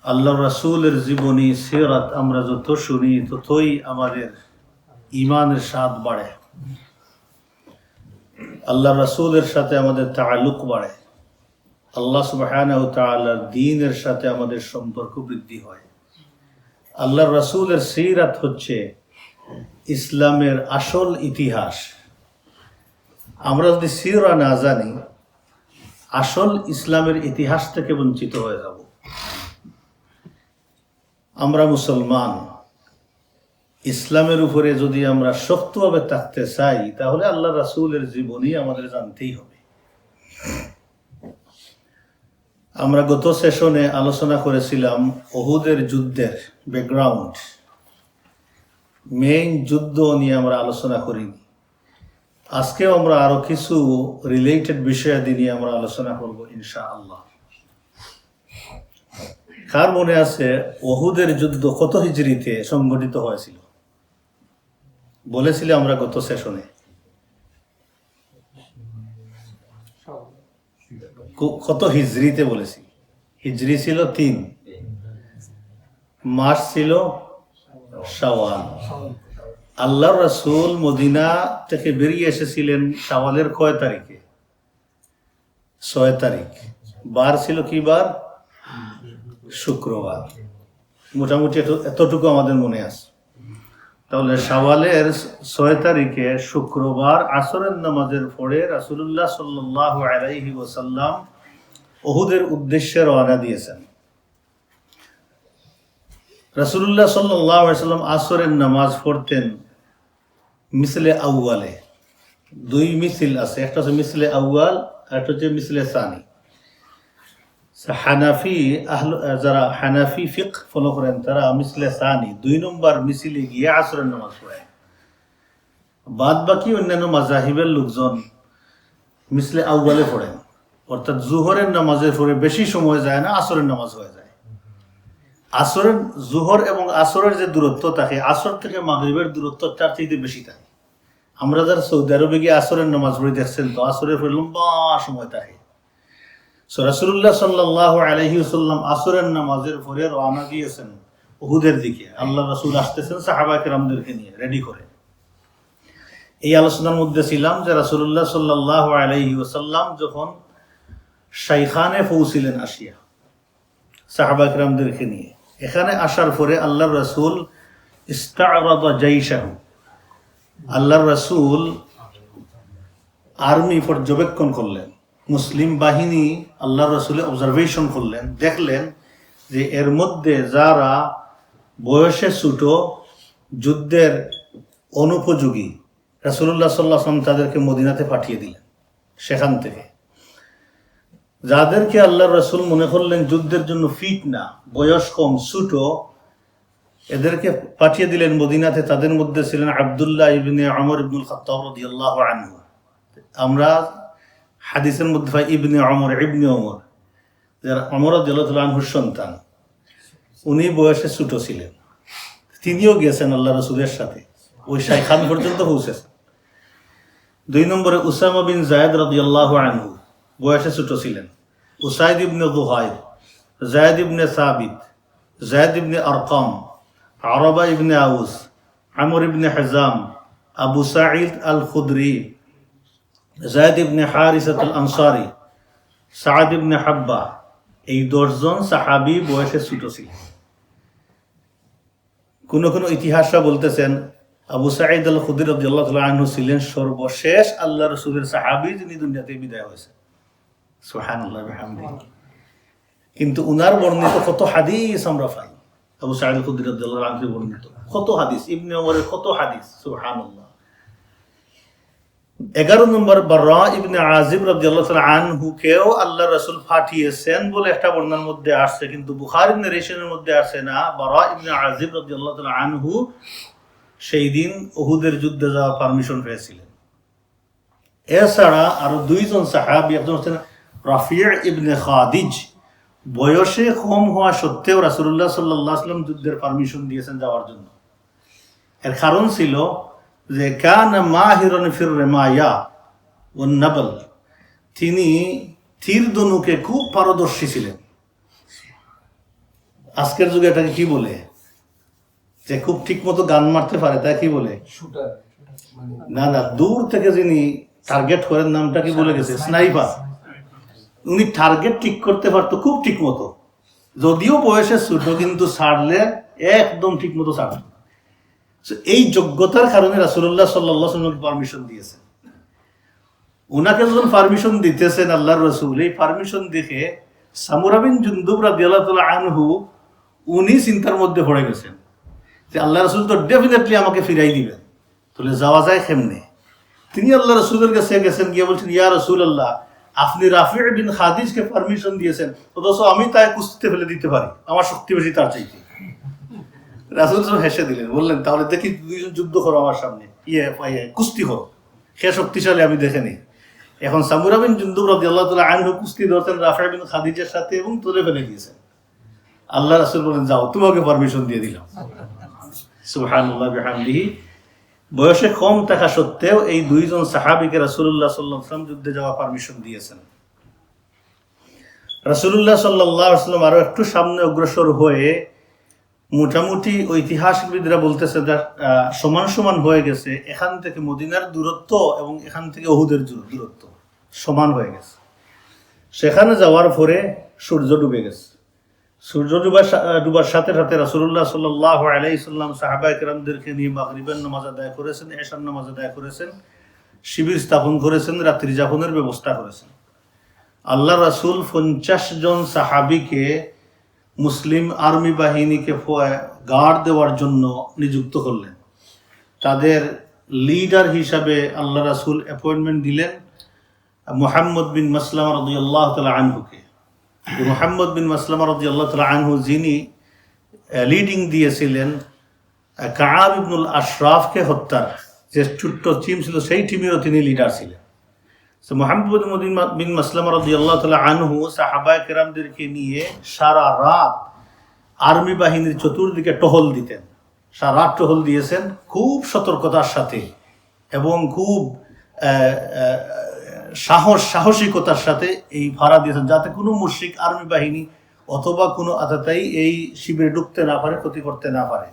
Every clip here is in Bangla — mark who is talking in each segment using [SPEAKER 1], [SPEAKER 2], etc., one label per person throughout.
[SPEAKER 1] আল্লাহ রাসূলের জীবনী সিরাত আমরা যত শুনি ততই আমাদের ঈমানের স্বাদ বাড়ে, আল্লাহ রাসূলের সাথে আমাদের তাআল্লুক বাড়ে, আল্লাহ সুবহানাহু ওয়া তাআলার দ্বীনের সাথে আমাদের সম্পর্ক বৃদ্ধি হয়। আল্লাহ রাসূলের সিরাত হচ্ছে ইসলামের আসল ইতিহাস। আমরা যদি সিরা না জানি, আসল ইসলামের ইতিহাস থেকে বঞ্চিত হয়ে যাব। আমরা মুসলমান, ইসলামের উপরে যদি আমরা শক্তভাবে থাকতে চাই তাহলে আল্লাহ রাসূলের জীবনী আমাদের জানতেই হবে। আমরা গত সেশনে আলোচনা করেছিলাম উহুদের যুদ্ধের ব্যাকগ্রাউন্ড, মেইন যুদ্ধ নিয়ে আমরা আলোচনা করিনি। আজকেও আমরা আরো কিছু রিলেটেড বিষয়াদি নিয়ে আমরা আলোচনা করব ইনশাআল্লাহ। কার মনে আছে উহুদের যুদ্ধ কত হিজরিতে সংঘটিত হয়েছিল? বলেছিলাম আমরা গত সেশনে কত হিজরিতে বলেছি। হিজরি ছিল 3, মাস ছিল শাওয়াল। আল্লাহ রাসূল মদিনা থেকে বেরিয়ে এসেছিলেন শাওয়ালের কয় তারিখে? 6 তারিখ। বার ছিল কি বার? শুক্রবার। মোটামুটি এতটুকু আমাদের মনে আছে। তাহলে শাওয়ালের 6 তারিখে শুক্রবার আসরের নামাজের পরে রাসূলুল্লাহ সাল্লাল্লাহু আলাইহি ওয়াসাল্লাম উহুদের উদ্দেশ্যে রওনা দিয়েছেন। রাসূলুল্লাহ সাল্লাল্লাহু আলাইহি ওয়াসাল্লাম আসরের নামাজ পড়তেন মিসলে আউয়ালে। 2 মিছিল আছে, একটা হচ্ছে মিসলে আউয়াল আর একটা হচ্ছে মিসলে সানি। হানাফি যারা হানাফি ফিকহ ফলো করেন তারা মিসলে সানি 2 নম্বর মিছিলে গিয়ে আসরের নামাজ পড়েন। বাদ বাকি অন্যান্য মাযহাবের লোকজন মিসলে আউয়ালে পড়েন, অর্থাৎ জোহরের নামাজের পরে বেশি সময় যায় না, আসরের নামাজ হয়ে যায়। আসরের জোহর এবং আসরের যে দূরত্ব থাকে, আসর থেকে মাগরিবের দূরত্ব তার চেয়ে বেশি থাকে। আমরা যারা সৌদি আরবে গিয়ে আসরের নামাজ পড়ে দেখছেন তো আসরের পরে লম্বা সময় থাকে। রাসূলুল্লাহ সাল্লাল্লাহু আলাইহি ওয়াসাল্লাম আসরের নামাজের পরে রওনা দিয়েছেন উহুদের দিকে। আল্লাহ রাসূল আসতেছেন সাহাবা কেরামদেরকে নিয়ে রেডি করে। এই আলোচনার মধ্যে ছিলাম যে রাসূলুল্লাহ সাল্লাল্লাহু আলাইহি ওয়াসাল্লাম যখন শাইখানে পৌঁছিলেন আসিয়া সাহাবা কেরামদেরকে নিয়ে, এখানে আসার পরে আল্লাহ রাসূল ইস্তা'রাদা জাইশাহু, আল্লাহ রাসূল আর্মি পর্যবেক্ষণ করলেন, মুসলিম বাহিনী আল্লাহ রাসূলের অবজারভেশন করলেন, দেখলেন যে এর মধ্যে যারা বয়সে ছোট, যুদ্ধের অনুপযোগী, রাসূলুল্লাহ সাল্লাল্লাহু আলাইহি ওয়াসাল্লাম তাদেরকে মদিনাতে পাঠিয়ে দিলেন। সেখান থেকে যাদেরকে আল্লাহ রাসূল মনে করলেন যুদ্ধের জন্য ফিট না, বয়স কম, ছোট, এদেরকে পাঠিয়ে দিলেন মদিনাতে। তাদের মধ্যে ছিলেন আব্দুল্লাহ ইবনে ওমর ইবনুল খাত্তাব রাদিয়াল্লাহু আনহু। আমরা হাদিসের মধ্যে পাই ইবনে ওমর, যারা ওমর রাদিয়াল্লাহু আনহুর সন্তান, উনি বয়সে ছোট ছিলেন। তিনিও গেছেন আল্লাহ রাসূলের সাথে, ওই শাইখান পর্যন্ত পৌঁছেছেন। 2 নম্বরে উসামা বিন যায়েদ রাদিয়াল্লাহু আনহু, বয়সে ছোট ছিলেন। উসাইদ ইবনে যুহাইর, যায়েদ ইবনে সাবিত, যায়েদ ইবনে আরকাম, আরাবা ইবনে আউস, আমর ইবনে হিজাম, আবু সাঈদ আল খুদরি, যায়েদ ইবনে হারিসাত আল আনসারি, সাদ ইবনে হাব্বা, এই 10 জন সাহাবী বয়সে ছোট ছিলেন। কোন কোন ইতিহাসরা বলতেছেন আবু সাঈদ আল খুদরি রাদিয়াল্লাহু তাআলা আনহু ছিলেন সর্বশেষ আল্লাহ রাসূলের সাহাবী যিনি দুনিয়াতে বিদায় হয়েছে। সুবহানাল্লাহ ওয়া বিহামদিহি। কিন্তু উনার বর্ণিত কত হাদিস আমরা পাই, আবু সাঈদ আল খুদরি রাদিয়াল্লাহু আনহু বর্ণিত কত হাদিস, ইবনে ওমরের কত হাদিস, সুবহানাল্লাহ। 11 নম্বর বাররা ইবনে আজিব রাদিয়াল্লাহু তাআলা আনহু কেও আল্লাহ রাসূল পাঠিয়েছেন বলে একটা বর্ণনার মধ্যে আসছে, কিন্তু বুখারীর নারেশনের মধ্যে আসে না বাররা ইবনে আজিব রাদিয়াল্লাহু তাআলা আনহু সেই দিন উহুদের যুদ্ধে যাওয়ার পারমিশন পেয়েছিলেন। এছাড়া আরো 2 জন সাহাবী, একজন হচ্ছেন রাফি' ইবনে খাদিজ, বয়সে কম হওয়া সত্ত্বেও রাসূলুল্লাহ সাল্লাল্লাহু আলাইহি ওয়াসাল্লাম যুদ্ধের পারমিশন দিয়েছেন যাওয়ার জন্য। এর কারণ ছিল যে কানা মাহিরান ফির রিমায়া ওয়ান নাবল, তিনি তীর ধনুকে খুব পারদর্শী ছিলেন। আজকের যুগে এটাকে কি বলে, যে খুব ঠিক মতো গান মারতে পারে তাই কি বলে? না না, দূর থেকে যিনি টার্গেট করেন নামটা কি বলে গেছে? স্নাইপার। উনি টার্গেট ঠিক করতে পারতো খুব ঠিক মতো, যদিও বয়সে ছোট, কিন্তু ছাড়লে একদম ঠিক মতো ছাড়তো। এই যোগ্যতার কারণে রাসূলুল্লাহ সাল্লাল্লাহু আলাইহি ওয়াসাল্লাম পারমিশন দিয়েছেন। উনাকে যখন পারমিশন দিতেছেন আল্লাহর রাসূল, এই পারমিশন দেখে সামুরা বিন জুনদুব রাদিয়াল্লাহু তাআলা আনহু উনি চিন্তার মধ্যে পড়ে গেছেন যে আল্লাহ রাসূল তো ডেফিনেটলি আমাকে ফিরাই দিবেন, তাহলে যাওয়া যায় কেমনে? তিনি আল্লাহ রাসূলের কাছে গেছেন, গিয়ে বলছেন, ইয়া রাসূলুল্লাহ, আপনি রাফি' বিন খাদিজকে পারমিশন দিয়েছেন, অথচ আমি তাই কুস্তিতে ফেলে দিতে পারি, আমার শক্তি বেশি তার চাইতে। রাসূল হেসে দিলেন, বললেন, তাহলে দেখি দুইজন যুদ্ধ করো আমার সামনে, কুস্তি করো, সে শক্তিশালী আমি দেখে নিই। এখন সামুরা বিন জুনদুব রাদিয়াল্লাহু তাআলা আনহু কুস্তি ধরতেন রাফি' বিন খাদিজার সাথে এবং তুলে ফেলে দিয়েছেন। আল্লাহ রাসূল বলেন, যাও, তোমাকে পারমিশন দিয়ে দিলাম। সুবহানাল্লাহ বিহামদিহি। বয়সে কম থাকা সত্ত্বেও এই দুইজন সাহাবীকে রাসূলুল্লাহ সাল্লাল্লাহু আলাইহি ওয়াসাল্লাম যুদ্ধে যাওয়ার পারমিশন দিয়েছেন। রাসূলুল্লাহ সাল্লাল্লাহু আলাইহি ওয়াসাল্লাম আরো একটু সামনে অগ্রসর হয়ে, মোটামুটি ঐতিহাসিকবিদরা বলতেছে সমান সমান হয়ে গেছে, এখান থেকে মদিনার দূরত্ব এবং এখান থেকে উহুদের দূরত্ব সমান হয়ে গেছে। সেখানে যাওয়ার পরে সূর্য ডুবে গেছে। সূর্য ডুবার সাথে সাথে রাসূলুল্লাহ সাল্লাল্লাহু আলাইহি সাল্লাম সাহাবায়ে কেরামদেরকে নিয়ে মাগরিবের নামাজ আদায় করেছেন, এশার নামাজ আদায় করেছেন, শিবির স্থাপন করেছেন, রাত্রি যাপনের ব্যবস্থা করেছেন। আল্লাহ রাসূল 50 জন সাহাবীকে মুসলিম আর্মি বাহিনীকে গার্ড দেওয়ার জন্য নিযুক্ত করলেন। তাদের লিডার হিসাবে আল্লাহ রাসূল অ্যাপয়েন্টমেন্ট দিলেন মুহাম্মদ বিন মাসলামা রাদিয়াল্লাহু তাআলা আনহুকে। মুহাম্মদ বিন মাসলামা রাদিয়াল্লাহু তাআলা আনহু যিনি লিডিং দিয়েছিলেন কাআব ইবনুল আশরাফকে হত্যার যে ছোট্ট টিম ছিল, সেই টিমেরও তিনি লিডার ছিলেন। মুহাম্মদ বিন মাসলামা রাদিয়াল্লাহু তাআলা আনহু সাহাবায়ে কেরামদেরকে নিয়ে সারা রাত আর্মি বাহিনীর চতুর্দিকে টহল দিতেন। সারা রাত টহল দিয়েছেন খুব সতর্কতার সাথে এবং খুব সাহসিকতার সাথে এই ভাড়া দিয়েছেন, যাতে কোনো মুশরিক আর্মি বাহিনী অথবা কোনো আতাতাই এই শিবিরে ঢুকতে না পারে, ক্ষতি করতে না পারে।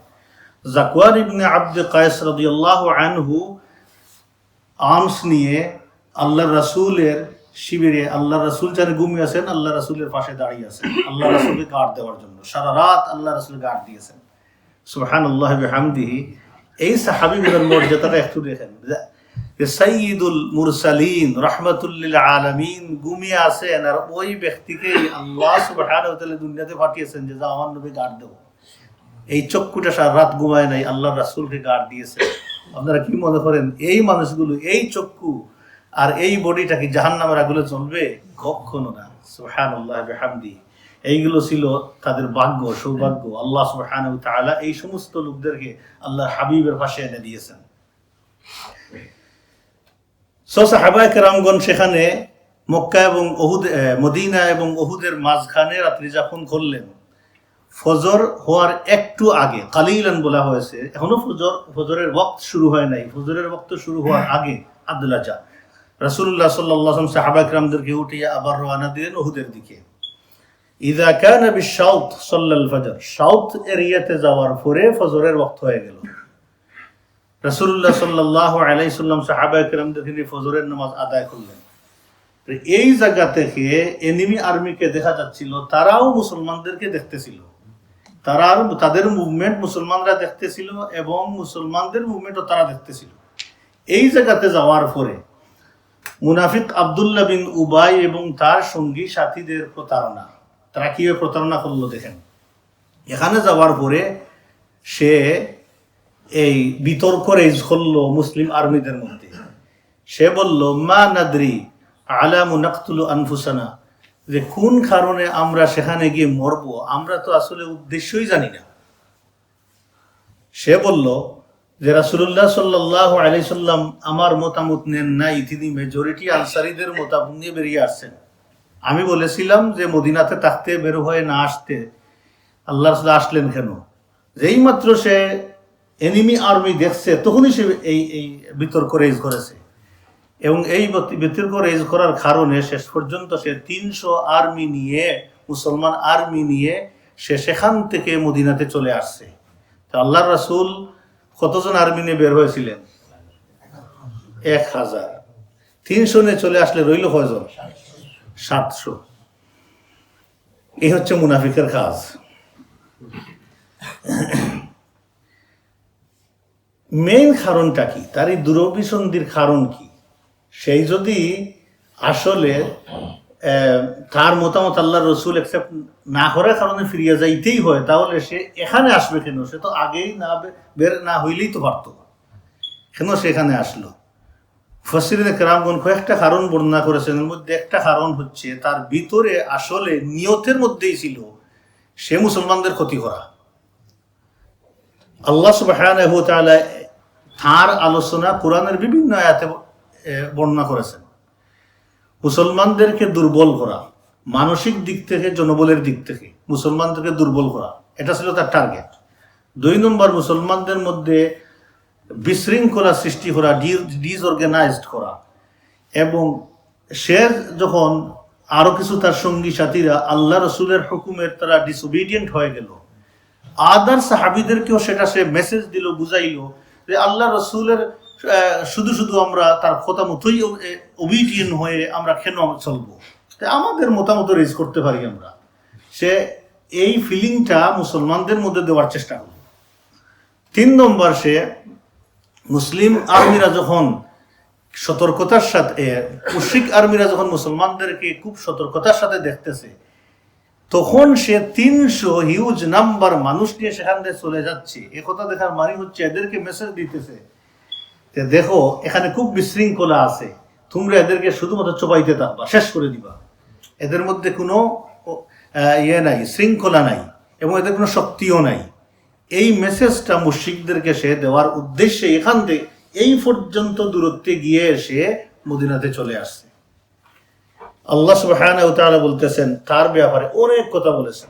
[SPEAKER 1] যাকওয়ান ইবনে আব্দে কায়েস রাদিয়াল্লাহু আনহু আর্মস নিয়ে আল্লাহর রাসূলের শিবিরে, আল্লাহ রাসূল যারা ঘুমিয়ে আছেন, আল্লাহ রাসূলের পাশে দাঁড়িয়ে আছেন আল্লাহ রাসূলকে গার্ড দেওয়ার জন্য। সারা রাত আল্লাহ রাসূল গার্ড দিয়েছেন। সুবহানাল্লাহি বিহামদিহি। এই সাহাবীগুলোর মর্যাদাটা একটু দেখেন, সাইয়্যিদুল মুরসালিন রাহমাতুল লিল আলামিন ঘুমিয়ে আছেন, আর ওই ব্যক্তিকে আল্লাহ সুবহানাহু ওয়া তাআলা দুনিয়াতে পাঠিয়েছেন যে যা আমার নবী গার্ড দেবো। এই চক্ষুটা সারা রাত ঘুমায় নাই, আল্লাহর রাসূলকে গার্ড দিয়েছে। আপনারা কি মনে করেন এই মানুষগুলো, এই চক্ষু আর এই বডিটা কি জাহান্নামের আগুনে চলবে? কখনো না। সুবহানাল্লাহি বিহামদিহি। এইগুলো ছিল তাদের ভাগ্য, সৌভাগ্য। আল্লাহ সুবহানাহু ওয়া তাআলা এই সমস্ত লোকদেরকে আল্লাহর হাবিবের পাশে এনে দিয়েছেন। সাহাবায়ে কেরামগণ সেখানে মক্কা এবং মদিনা এবং উহুদের মাঝখানে রাত্রি যাপন করলেন। ফজর হওয়ার একটু আগে, কালিলান বলা হয়েছে, এখনো ফজরের ওয়াক্ত শুরু হয় নাই, ফজরের ওয়াক্ত শুরু হওয়ার আগে আদলাজা রাসূলুল্লাহ সাল্লাল্লাহু আলাইহি ওয়াসাল্লাম সাহাবায়ে কেরামদেরকে উঠিয়ে আবার রওনা দিলেন উহুদের দিকে। ইযা কানা বিশ-শাওত সাল্লাল ফজর, শাওত এরিয়াতে যাওয়ার পরে ফজরের ওয়াক্ত হয়ে গেল। রাসূলুল্লাহ সাল্লাল্লাহু আলাইহি ওয়াসাল্লাম সাহাবায়ে কেরামদেরকে নিয়ে ফজরের নামাজ আদায় করলেন। এই জায়গা থেকে এনিমি আর্মিকে দেখা যাচ্ছিল, তারাও মুসলমানদেরকে দেখতেছিল, তাদের মুভমেন্ট মুসলমানরা দেখতেছিল এবং মুসলমানদের মুভমেন্টও তারা দেখতেছিল। এই জায়গাতে যাওয়ার পরে মুনাফিক আব্দুল্লাহ বিন উবাই এবং তার সঙ্গী সাথীদের প্রতারণা, তারা কিভাবে প্রতারণা করলো দেখেন। এখানে যাওয়ার পরে সে এই বিতর্ক রেজ করলো মুসলিম আর্মিদের মধ্যে। সে বলল, মা নাদরি আলামু নাকতুলু আনফুসানা, যে কোন কারণে আমরা সেখানে গিয়ে মরবো, আমরা তো আসলে উদ্দেশ্যই জানি না। সে বলল যে রাসূলুল্লাহ সাল্লাল্লাহু আলাইহি সাল্লাম আমার মতামত নেন নাই, তিনি মেজরিটি আনসারীদের মতামত নিয়ে বেরিয়ে আসছেন। আমি বলেছিলাম যে মদিনাতে থাকতে, বের হয়ে না আসতে, আল্লাহ রাসূল আসলেন কেন? যেই মাত্র সে এনিমি আর্মি দেখছে তখনই সে এই বিতর্ক রেজ করেছে এবং এই বিতর্ক রেজ করার কারণে শেষ পর্যন্ত সে 300 আর্মি নিয়ে, মুসলমান আর্মি নিয়ে সে সেখান থেকে মদিনাতে চলে আসছে। তো আল্লাহর রাসূল কতজন আর্মি নিয়ে বের হয়েছিলেন? 1000। 300 নিয়ে চলে আসলে রইল কয়জন? 700। এই হচ্ছে মুনাফিকের কাজ। মেইন কারণটা কি? তার এই দুরভিসন্ধির কারণ কি? সেই যদি আসলে তার মতামত আল্লাহ রসুল অ্যাকসেপ্ট না করার কারণে ফিরিয়ে যাইতেই হয়, তাহলে সে এখানে আসবে কেন? সে তো আগেই না বের না হইলেই তো পারত, কেন সেখানে আসলো? মুফাসসিরিনে কেরামগণ কয়েকটা কারণ বর্ণনা করেছেন। এর মধ্যে একটা কারণ হচ্ছে তার ভিতরে আসলে নিয়তের মধ্যেই ছিল সে মুসলমানদের ক্ষতি করা। আল্লাহ সুবহানাহু ওয়া তাআলা তার আলোচনা কোরআনের বিভিন্ন আয়াতে বর্ণনা করেছেন। মুসলমানদেরকে দুর্বল করা, মানসিক দিক থেকে, জনবলের দিক থেকে মুসলমানদেরকে দুর্বল করা, এটা ছিল তার টার্গেট। 2 নম্বর, মুসলমানদের মধ্যে বিশৃঙ্খলা সৃষ্টি করা, ডিসঅর্গানাইজড করা। এবং সে যখন আরো কিছু তার সঙ্গী সাথীরা আল্লাহ রসুলের হুকুমের তারা ডিসওবিডিয়েন্ট হয়ে গেল, আদার সাহাবীদেরকেও সেটা সে মেসেজ দিল, বুঝাইল যে আল্লাহ রসুলের শুধু শুধু আমরা তার কথা মতোই ওবিডিয়েন্ট হয়ে আমরা কেন চলবো, আমাদের মতামত রেজ করতে পারি আমরা। সে এই ফিলিংটা মুসলমানদের মধ্যে দেওয়ার চেষ্টা করল। 3 নম্বর, সে মুসলিম আর্মিরা যখন সতর্কতার সাথে, মুশরিক আর্মিরা যখন মুসলমানদেরকে খুব সতর্কতার সাথে দেখতেছে, তখন সে 300 হিউজ নাম্বার মানুষ নিয়ে সেখান থেকে চলে যাচ্ছে। একথা দেখার মানে হচ্ছে এদেরকে মেসেজ দিতেছে যে দেখো এখানে খুব বিশৃঙ্খলা আছে, তোমরা এদেরকে শুধুমাত্র চোপাইতে থাকবা, শেষ করে দিবা। এদের মধ্যে কোনো নাই, শৃঙ্খলা নাই, এবং এদের কোনো শক্তিও নাই। এই মেসেজটা মুশরিকদেরকে সে দেওয়ার উদ্দেশ্যে এখান থেকে এই পর্যন্ত দূরত্বে গিয়ে সে মদিনাতে চলে আসছে। আল্লাহ সুবহানাহু ওয়া তাআলা বলতেছেন তার ব্যাপারে অনেক কথা বলেছেন।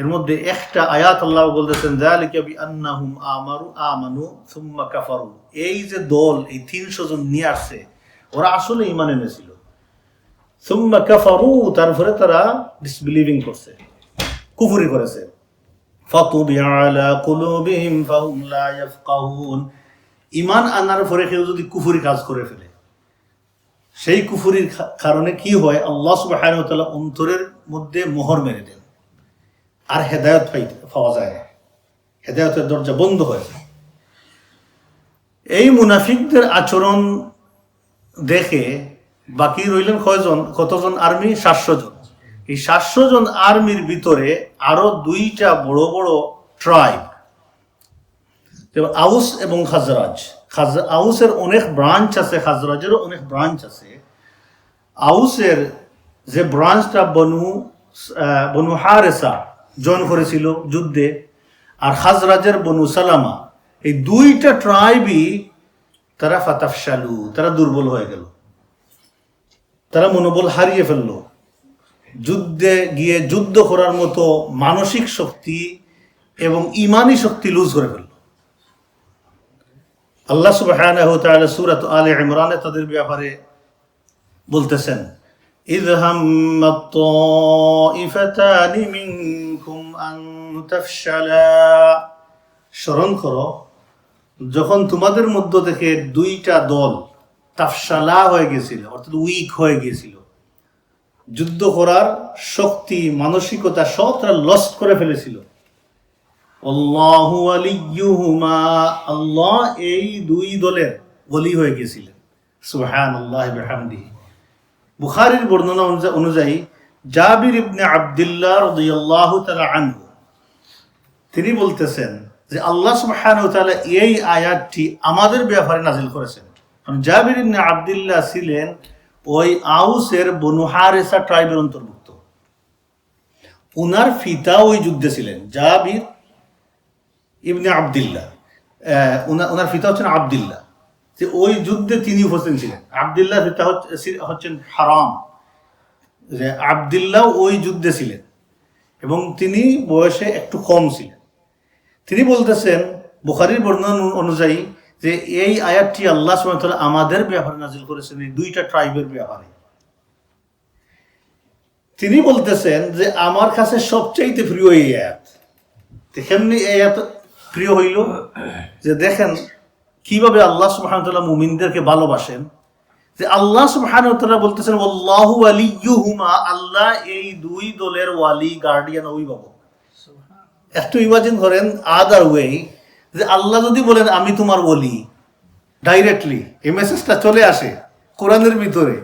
[SPEAKER 1] এর মধ্যে একটা আয়াত আল্লাহ বলতেছেন যালিকা বিআন্নাহুম আমানু সুম্মা কাফারু। এই যে দল, এই 300 জন নিয়ে আসছে, ওরা আসলে ঈমান এনেছিল। সুম্মা কাফারু, তারপরে তারা ডিসবিলিভিং করছে, কুফরি করেছে। ফাতুবিআ আলা কুলুবিহিম ফাহুম লা ইয়াফকাহুন। ঈমান আনার পরে কেউ যদি কুফরি কাজ করে ফেলে, সেই কুফরির কারণে কি হয়? আল্লাহ সুবহানাহু ওয়া তাআলা অন্তরের মধ্যে মোহর মেরে দেন, আর হেদায়েত পাওয়া যায় না, হেদায়েতের দরজা বন্ধ হয়ে যায়। এই মুনাফিকদের আচরণ দেখে বাকি রইলেন কতজন আর্মি? 700 জন। এই 700 জন আর্মির ভিতরে আরো 2টা বড় বড় ট্রাইব, আউস এবং খাজরাজ। আউসের অনেক ব্রাঞ্চ আছে, খাজরাজেরও অনেক ব্রাঞ্চ আছে। আউসের যে ব্রাঞ্চটা বনু হারেসা জয়েন করেছিল যুদ্ধে, আর খাজরাজের বনু সালামা, এই 2টা ট্রাইবই তারা ফাতাফশালু, তারা দুর্বল হয়ে গেল, তারা মনোবল হারিয়ে ফেলল। যুদ্ধে গিয়ে যুদ্ধ করার মতো মানসিক শক্তি এবং ইমানি শক্তি লুজ করে ফেলল। আল্লাহ সুবহানাহু ওয়া তাআলা সূরা আলে ইমরানে তাদের ব্যাপারে বলতেছেন ইয হাম্মাত তাইফাতানি মিনকুম আন তাফশালা। স্মরণ করো যখন তোমাদের মধ্য থেকে 2টা দল তাফশালা হয়ে গেছিল, অর্থাৎ উইক হয়ে গিয়েছিল, যুদ্ধ করার শক্তি, মানসিকতা সব তারা লস্ট করে ফেলেছিল। আল্লাহু ওয়ালিয়ুহুমা, আল্লাহ এই 2 দলের ওলি হয়ে গিয়েছিলেন। সুবহানাল্লাহি ওয়া বিহামদিহি। বুখারীর বর্ণনা অনুযায়ী জাবির ইবনে আব্দুল্লাহ রাদিয়াল্লাহু তাআলা আনহু তিনি বলতেছেন যে আল্লাহ সুবহানাহু ওয়া তাআলা এই আয়াতটি আমাদের ব্যাপারে নাযিল করেছেন। কারণ জাবির ইবনে আব্দুল্লাহ ছিলেন ওই আউসের বনু হারেসা ট্রাইবের অন্তর্ভুক্ত। উনার পিতা ওই যুদ্ধে ছিলেন, জাবির ইবনে আব্দুল্লাহ। উনার পিতা হচ্ছেন আব্দুল্লাহ, যে ওই যুদ্ধে তিনি উপস্থিত ছিলেন। আব্দুল্লাহ পিতা হচ্ছেন হারাম, যে আব্দুল্লাহ ওই যুদ্ধে ছিলেন এবং তিনি বয়সে একটু কম ছিলেন। তিনি বলতেছেন বুখারীর বর্ণনা অনুযায়ী যে এই আয়াতটি আল্লাহ সুবহানাহু ওয়া তাআলা আমাদের ব্যাপারে নাযিল করেছেন, এই 2টা ট্রাইবের ব্যাপারে। তিনি বলতেছেন যে আমার কাছে সবচাইতে প্রিয় এই আয়াত। কেমনি এই আয়াত প্রিয় হইল যে দেখেন কিভাবে আল্লাহ সুবহানাহু ওয়া তাআলা মুমিনদেরকে ভালোবাসেন। যে আল্লাহ সুবহানাহু ওয়া তাআলা বলতেছেন আল্লাহু ওয়ালিয়ুহুমা, আল্লাহ এই দুই দলের ওয়ালি, গার্ডিয়ান, অভিভাবক। একটু ইমাজিন করেন আদার ওয়ে, যে আল্লাহ যদি বলেন আমি তোমার ওয়ালি, ডাইরেক্টলি এই মেসেজটা চলে আসে কোরআনের ভিতরে,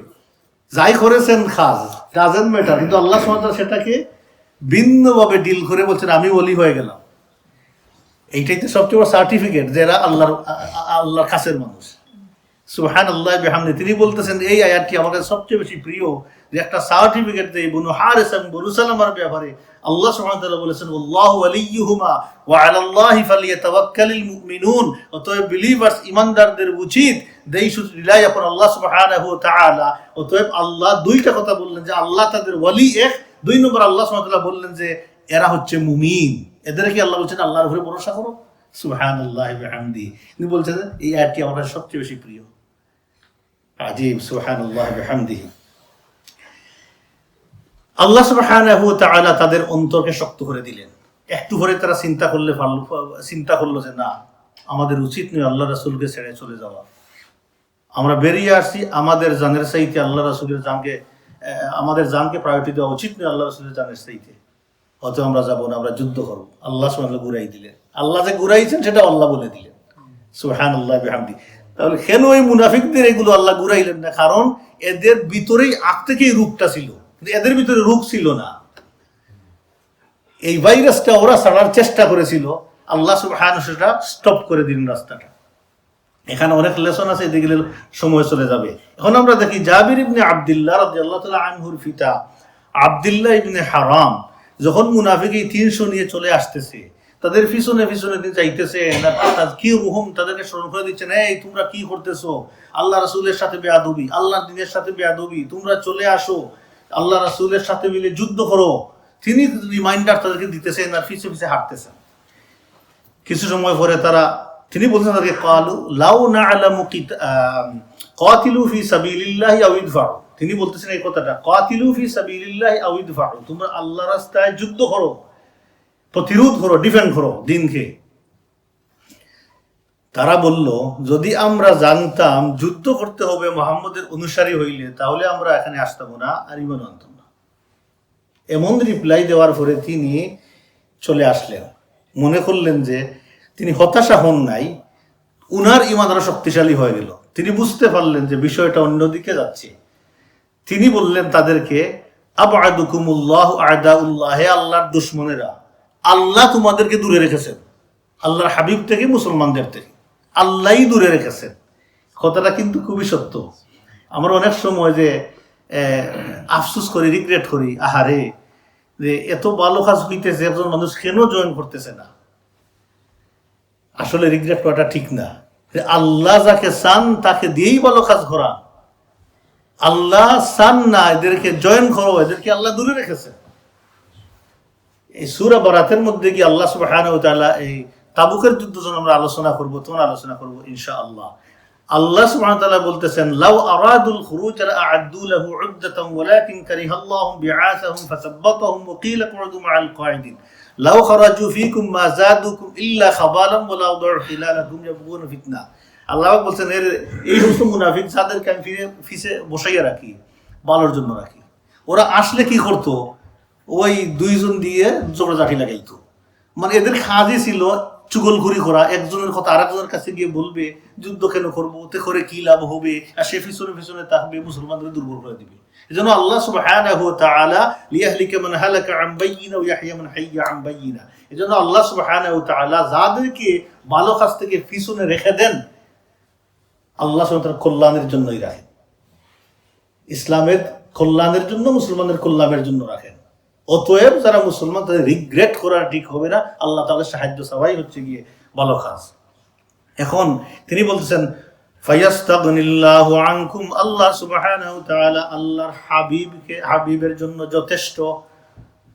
[SPEAKER 1] যাই করেছেন খাজ ডাজেন্ট ম্যাটার, কিন্তু আল্লাহ সুবহানাহু ওয়া তাআলা সেটাকে ভিন্নভাবে ডিল করে বলছেন আমি ওলি হয়ে গেলাম। এইটাই তো সবচেয়ে বড় সার্টিফিকেট যে এরা আল্লাহর কাছের মানুষ। সুবহানাল্লাহ বিহামদি। তিনি বলতেছেন এই আয়াতটি আমার কাছে সবচেয়ে বেশি প্রিয়, যে একটা সার্টিফিকেট দেয় বনু হারিস এবং বনু সালামার ব্যাপারে আল্লাহ সুবহানাহু ওয়া তাআলা বলেছেন আল্লাহু ওয়ালিয়ুহুমা ওয়া আলাল্লাহি ফালিয়াতাওয়াক্কালিল মুমিনুন। অতএব বিলিভার্স, ইমানদারদের উচিত they should rely upon Allah subhanahu wa ta'ala। অতএব আল্লাহ দুইটা কথা বললেন যে আল্লাহ তাদের ওয়ালি এক, দুই নম্বর আল্লাহ সুবহানাহু ওয়া তাআলা বললেন যে এরা হচ্ছে মুমিন, এদেরকে আল্লাহ বলছেন আল্লাহর উপরে ভরসা করো। সুবহানাল্লাহ বিহামদি। তিনি বলছেন এই আয়াতটি আমার কাছে সবচেয়ে বেশি প্রিয়। আজীব, সুবহানাল্লাহ বিহামদিহি। আল্লাহ সুবহানাহু ওয়া তাআলা তাদের অন্তরকে শক্ত করে দিলেন। একটু পরে তারা চিন্তা করলো যে না, আমাদের উচিত নয় আল্লাহ রাসূলকে ছেড়ে চলে যাওয়া। আমরা বেরিয়ে আসছি, আমাদের জানের চাইতে আল্লাহ রাসূলের জানকে, আমাদের জানকে প্রায়োরিটি দেওয়া উচিত নয় আল্লাহ রাসূলের জানের চাইতে। হয়তো আমরা যাবো না, আমরা যুদ্ধ করবো। আল্লাহ সুবহানাহু ওয়া তাআলা ঘুরাই দিলেন। আল্লাহ যে ঘুরাইছেন সেটা আল্লাহ বলে দিলেন। সুবহানাল্লাহ বিহামদি। তাহলে কেন ওই মুনাফিকদের এগুলো আল্লাহ ঘুরাইলেন না? কারণ এদের ভিতরেই আগ থেকেই রূপটা ছিল, এদের ভিতরে রূপ ছিল না। এই ভাইরাসটা ওরা ছাড়ার চেষ্টা করেছিল, আল্লাহ সুবহানাহু ওয়া তাআলা স্টপ করে দিলেন রাস্তাটা। এখানে অনেক লেসন আছে, এদিকে সময় চলে যাবে। এখন আমরা দেখি জাবির ইবনে আব্দুল্লাহ রাদিয়াল্লাহু তাআলা আনহুর পিতা আব্দুল্লাহ ইবনে হারাম যখন মুনাফিক এই 300 নিয়ে চলে আসতেছে, তাদের পিছনে পিছনে তিনি যাইতেছে, কি রুহুম তাদেরকে স্মরণ করে দিচ্ছেন, এই তোমরা কি করতেছো, আল্লাহ রাসূলের সাথে বেয়াদবি, আল্লাহর দ্বীনের সাথে বেয়াদবি, তোমরা চলে আসো, আল্লাহ রাসূলের সাথে মিলে যুদ্ধ করো। তিনি রিমাইন্ডার তাদেরকে দিতেছেন আর পিছে পিছে হাঁটতেছেন। কিছু সময় পরে তিনি বলছেন তাদেরকে ক্বালু লাউ না'লামু কাতিলু ফি সাবিলিল্লাহি আও ইদফাউ। তিনি বলতেছেন এই কথাটা, কাতিলু ফি সাবিলিল্লাহি আও ইদফাউ, তোমরা আল্লাহর রাস্তায় যুদ্ধ করো, প্রতিরোধ করো, ডিফেন্ড করো দিনকে। তারা বলল যদি আমরা জানতাম যুদ্ধ করতে হবে মুহাম্মদের অনুসারী হইলে, তাহলে আমরা এখানে আসতাম না আর ঈমান আনতাম না। এমন রিপ্লাই দেওয়ার পরে তিনি চলে আসলেন। মনে করলেন যে তিনি হতাশা হন নাই, উনার ঈমান আরো শক্তিশালী হয়ে গেল। তিনি বুঝতে পারলেন যে বিষয়টা অন্যদিকে যাচ্ছে। তিনি বললেন তাদেরকে আবআদুকুমুল্লাহু আ'দাউল্লাহ, হে আল্লাহর দুশমনেরা, আল্লাহ তোমাদেরকে দূরে রেখেছেন আল্লাহর হাবিব থেকে, মুসলমানদের থেকে আল্লাহই দূরে রেখেছেন। কথাটা কিন্তু খুবই সত্য। আমরা অনেক সময় যে আফসোস করি, রিগ্রেট করি, আহারে যে এত ভালো কাজ হইতেছে, একজন মানুষ কেন জয়েন করতেছে না। আসলে রিগ্রেট করাটা ঠিক না। আল্লাহ যাকে চান তাকে দিয়েই ভালো কাজ করা। আল্লাহ চান না এদেরকে জয়েন করো, এদেরকে আল্লাহ দূরে রেখেছে। এই সূরা বারাতের মধ্যে কি আল্লাহ সুবহানাহু ওয়া তাআলা এই তাবুকের যুদ্ধ যখন আমরা আলোচনা করব, তখন আলোচনা করব ইনশাআল্লাহ। আল্লাহ সুবহানাহু ওয়া তাআলা বলতেছেন লাউ আরাদুল খুরুজ লাআদ্দু লাহু উদ্দাতান ওয়ালাকিন কারিহাল্লাহু বিআসাহুম ফাসাব্বাতাহুম ওয়া ক্বিলা কু'উদু মা'আল কাঈদিন লাউ খারাজু ফীকুম মা যাদুকুম ইল্লা খাবালান ওয়া লাউ দাউ খিলালাকুম ইয়াবগুনা ফিতনা। আল্লাহ বলছেন এই সমস্ত মুনাফিক যাদেরকে আমি ফিসে বসাইয়া রাখি, ভালোর জন্য রাখি, ওরা আসলে কি করতো, ওই দুইজন দিয়ে জোড়াজাঠি লাগাইতো। মানে এদের কাজই ছিল চুগলখড়ি করা, একজনের কথা আরেকজনের কাছে গিয়ে বলবে যুদ্ধ কেন করবো, ওতে করে কি লাভ হবে, আর সে পিছনে পিছনে থাকবে, মুসলমানদের দুর্বল করে দিবে। এজন্য আল্লাহ সুবহানাহু ওয়া তাআলা লিয়াহলিকা মান হালাকা আন বাইয়িনা ওয়া ইয়াহইয়া মান হাইয়া আন বাইয়িনা, এজন্য আল্লাহ সুবহানাহু ওয়া তাআলা যাদেরকে ভালো কাজ থেকে পিছনে রেখে দেন, আল্লাহ সুবহানাহু ওয়া তাআলা কল্যাণের জন্যই রাখেন, ইসলামের কল্যাণের জন্য, মুসলমানদের কল্যাণের জন্য রাখেন। অতএব যারা মুসলমান তাদের রিগ্রেট করা ঠিক হবে না, আল্লাহ তাআলার সাহায্য সবাই হচ্ছে গিয়ে ভালো কাজ। এখন তিনি বলতেছেন ফায়াস্তাগনিল্লাহু আনকুম, আল্লাহ সুবহানাহু ওয়া তাআলা আল্লাহর হাবিবের জন্য যথেষ্ট,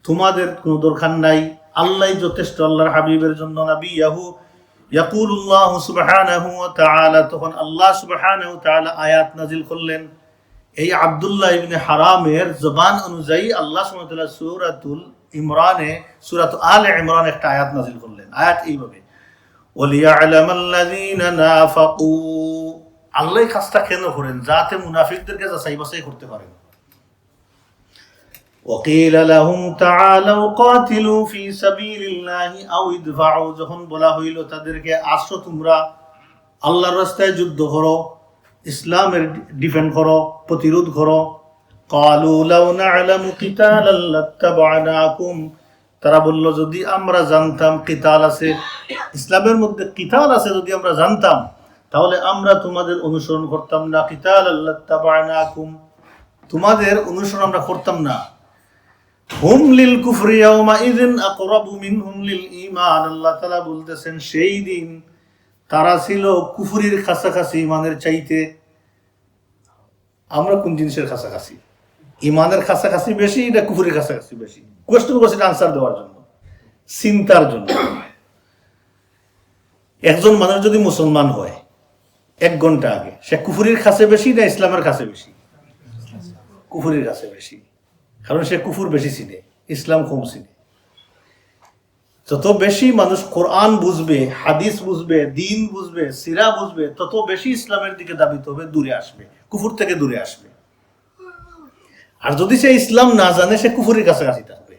[SPEAKER 1] তোমাদের কোনো দরকার নাই, আল্লাহই যথেষ্ট আল্লাহর হাবিবের জন্য। নাবিয়াহু ইয়াকুলুল্লাহু সুবহানাহু ওয়া তাআলা, তখন আল্লাহ সুবহানাহু ওয়া তাআলা আয়াত নাজিল করলেন। এই আব্দুল্লাহ ইবনে হারামের জবান অনুযায়ী আল্লাহ সুবহানাহু ওয়া তাআলা সূরাতুল ইমরানে, সূরাত আলে ইমরান একটা আয়াত নাযিল করলেন। আয়াত এইভাবে, ওয়ালিয়ালামাল্লাযীনা নাফাকু, আল্লাহ এই কাজটা কেন করেন? যাতে মুনাফিকদেরকে যাচাই বাছাই করতে পারেন। وقيل لهم تعالوا قاتلوا في سبيل الله او ادفعوا, যখন বলা হইল তাদেরকে আসো তোমরা আল্লাহর রাস্তায় যুদ্ধ করো, ইসলামের ডিফেন্ড করো, প্রতিরোধ করো। قالوا لو نعلم قتالا لاتبعناكم, তারা বলল যদি আমরা জানতাম কিতাল আছে, ইসলামের মধ্যে কিতাল আছে, যদি আমরা জানতাম তাহলে আমরা তোমাদের অনুসরণ করতাম না। কিতালাল লাত্তাবআনাকুম, তোমাদের অনুসরণ আমরা করতাম না। হুম লিল কুফরি ইয়াওমা ইযিন আকরাবু মিনহুম লিল ঈমান, আল্লাহ তাআলা বলতেছেন সেই দিন তারা ছিল কুফরির কাছাকাছি ঈমানের চাইতে। আমরা কোন জিনিসের কাছাকাছি? ঈমানের কাছাকাছি বেশি না কুফরির কাছাকাছি বেশি? কোশ্চেন কোশ্চেন আনসার দেওয়ার জন্য, চিন্তার জন্য। একজন মানুষ যদি মুসলমান হয় 1 ঘন্টা আগে, সে কুফরির কাছে বেশি না ইসলামের কাছে বেশি? কুফরির কাছে বেশি, কারণ সে কুফর বেশি চিনে, ইসলাম কম চিনে। যত বেশি মানুষ কোরআন বুঝবে, হাদিস বুঝবে, দিন বুঝবে, সিরা বুঝবে, তত বেশি ইসলামের দিকে দাবিত হবে, দূরে আসবে, কুফর থেকে দূরে আসবে। আর যদি সে ইসলাম না জানে, সে কুফরের কাছাকাছি থাকবে।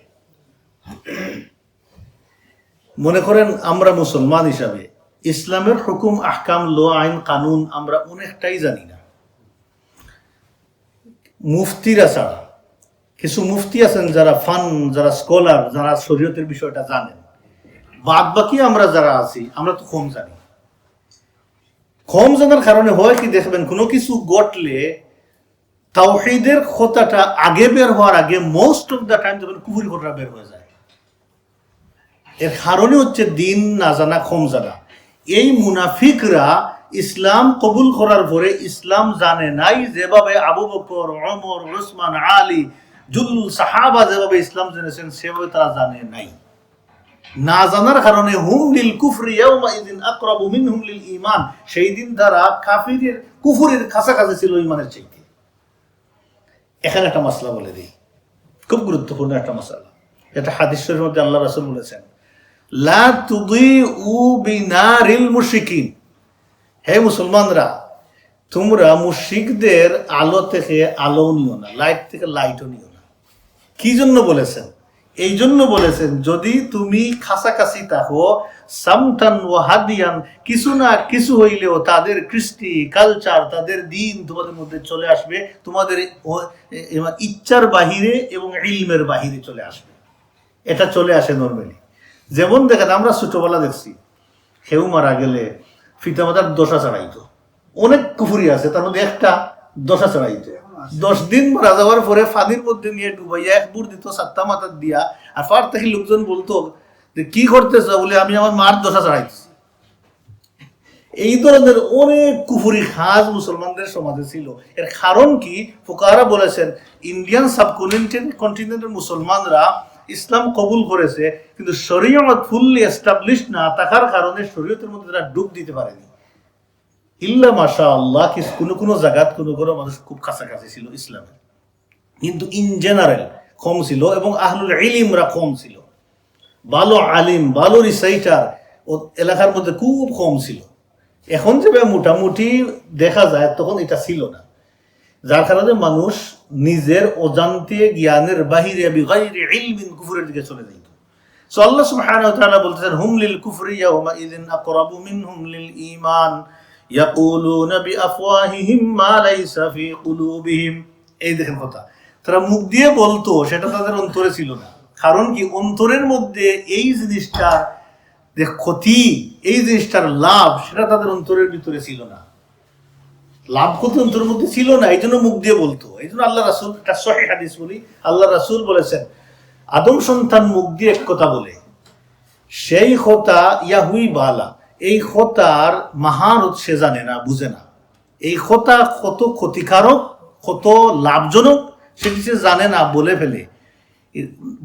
[SPEAKER 1] মনে করেন আমরা মুসলমান হিসাবে ইসলামের হুকুম, আহকাম, ল, আইন, কানুন আমরা অনেকটাই জানি না। মুফতিরা ছাড়া, কিছু মুফতি আছেন যারা ফান, যারা স্কলার, যারা শরীয়তের বিষয়টা জানেন, বাদ বাকি আমরা যারা আছি আমরা তো কম জানি। কম জানার কারণে হয় কি, দেখবেন কোনো কিছু ঘটলে তাওহীদের কথাটা আগে বের হওয়ার আগে মোস্ট অফ দ্য টাইম যখন কুফরি কথাটা বের হয়ে যায়। এর কারণে হচ্ছে দিন না জানা, কম জানা। এই মুনাফিকরা ইসলাম কবুল করার পরে ইসলাম জানে নাই, যেভাবে আবু বকর, ওমর, উসমান, আলী, জুল্লুল সাহাবা যেভাবে ইসলাম জেনেছেন সেভাবে তারা জানে নাই। না জানার কারণে হুম লিল কুফরি ইয়াওমা ইযিন আকরাবু মিনহুম লিল ঈমান, সেই দিন তারা কাফিরের, কুফরের কাছাকাছি ছিল ঈমানের চাইতে। এখানে একটা মাসলা বলে দিই, খুব গুরুত্বপূর্ণ একটা মাসলা। এটা হাদিস শরীফের মধ্যে আল্লাহ রাসূল বলেছেন, লা তুদিউ বিনারিল মুশরিকিন, হে মুসলমানরা তোমরা মুশরিকদের আলো থেকে আলো নিও না, লাইট থেকে লাইটও নিও না। কি জন্য বলেছেন? এই জন্য বলেছেন, যদি তুমি কাছাকাছি থাকো, সামতান ওয়া হাদিয়ান, কিছু না কিছু হইলেও তাদের কৃষ্টি, কালচার, তাদের দিন তোমাদের মধ্যে চলে আসবে, তোমাদের ইচ্ছার বাহিরে এবং ইলমের বাহিরে চলে আসবে। এটা চলে আসে নর্মালি। যেমন দেখেন, আমরা ছোটবেলা দেখছি কেউ মারা গেলে পিতামাতার দশা চড়াইতো। অনেক কুফুরি আছে, তার মধ্যে একটা দশা চড়াইতো। 10 দিন মারা যাওয়ার পরে ফানির মধ্যে নিয়ে ডুবাইয়া 1 বুট দিত 7টা মাথার দিয়া, আর ফার থেকে লোকজন বলতো যে কি করতেছ? বলে আমি আমার মার দশা চড়াইছি। এই ধরনের অনেক কুফুরি কাজ মুসলমানদের সমাজে ছিল। এর কারণ কি? ফুকাহারা বলেছেন, ইন্ডিয়ান সাবকন্টিনেন্টের মুসলমানরা ইসলাম কবুল করেছে, কিন্তু শরীয়ত ফুললি এস্টাবলিশ না থাকার কারণে শরীয়তের মধ্যে তারা ডুব দিতে পারেনি। ইল্লা মাশাআল্লাহ, কোনো কোনো জায়গাত কোনো কোনো মানুষ খুব কাছাকাছি ছিল ইসলামের, কিন্তু ইন জেনারেল কম ছিল, এবং আহলুল ইলমরা কম ছিল। ভালো আলিম, ভালো রিসাইটার এলাকার মধ্যে খুব কম ছিল। এখন যেভাবে মোটামুটি দেখা যায়, তখন এটা ছিল না। যার কারণে মানুষ নিজের অজান্তে জ্ঞানের বাহিরে বিগাইরি ইলমিন কুফরের দিকে চলে যেত। সো আল্লাহ সুবহানাহু ওয়া তাআলা বলতেছেন, হুম লিল কুফরি ইয়াওমা ইযিন আকরাবু মিনহুম লিল ঈমান ইয়াকুলুনা বিআফওয়াহিহিম মা লাইসা ফি কুলুবিহিম। এই দেখেন কথা, তারা মুখ দিয়ে বলতো, সেটা তাদের অন্তরে ছিল না। কারণ কি? অন্তরের মধ্যে এই জিনিসটার যে ক্ষতি, এই জিনিসটার লাভ, সেটা তাদের অন্তরের ভিতরে ছিল না। লাভ ক্ষতি অন্তরের মধ্যে ছিল না, এই জন্য মুখ দিয়ে বলতো। এই জন্য আল্লাহ রাসূল, একটা সহিহ হাদিস বলি, আল্লাহ রাসূল বলেছেন, আদম সন্তান মুখ দিয়ে এক কথা বলে, সেই কথা ইয়াহুই বালা, এই কথার মাহারত সে জানে না, বুঝে না। এই কথা কত ক্ষতিকারক, কত লাভজনক সেটি সে জানে না, বলে ফেলে।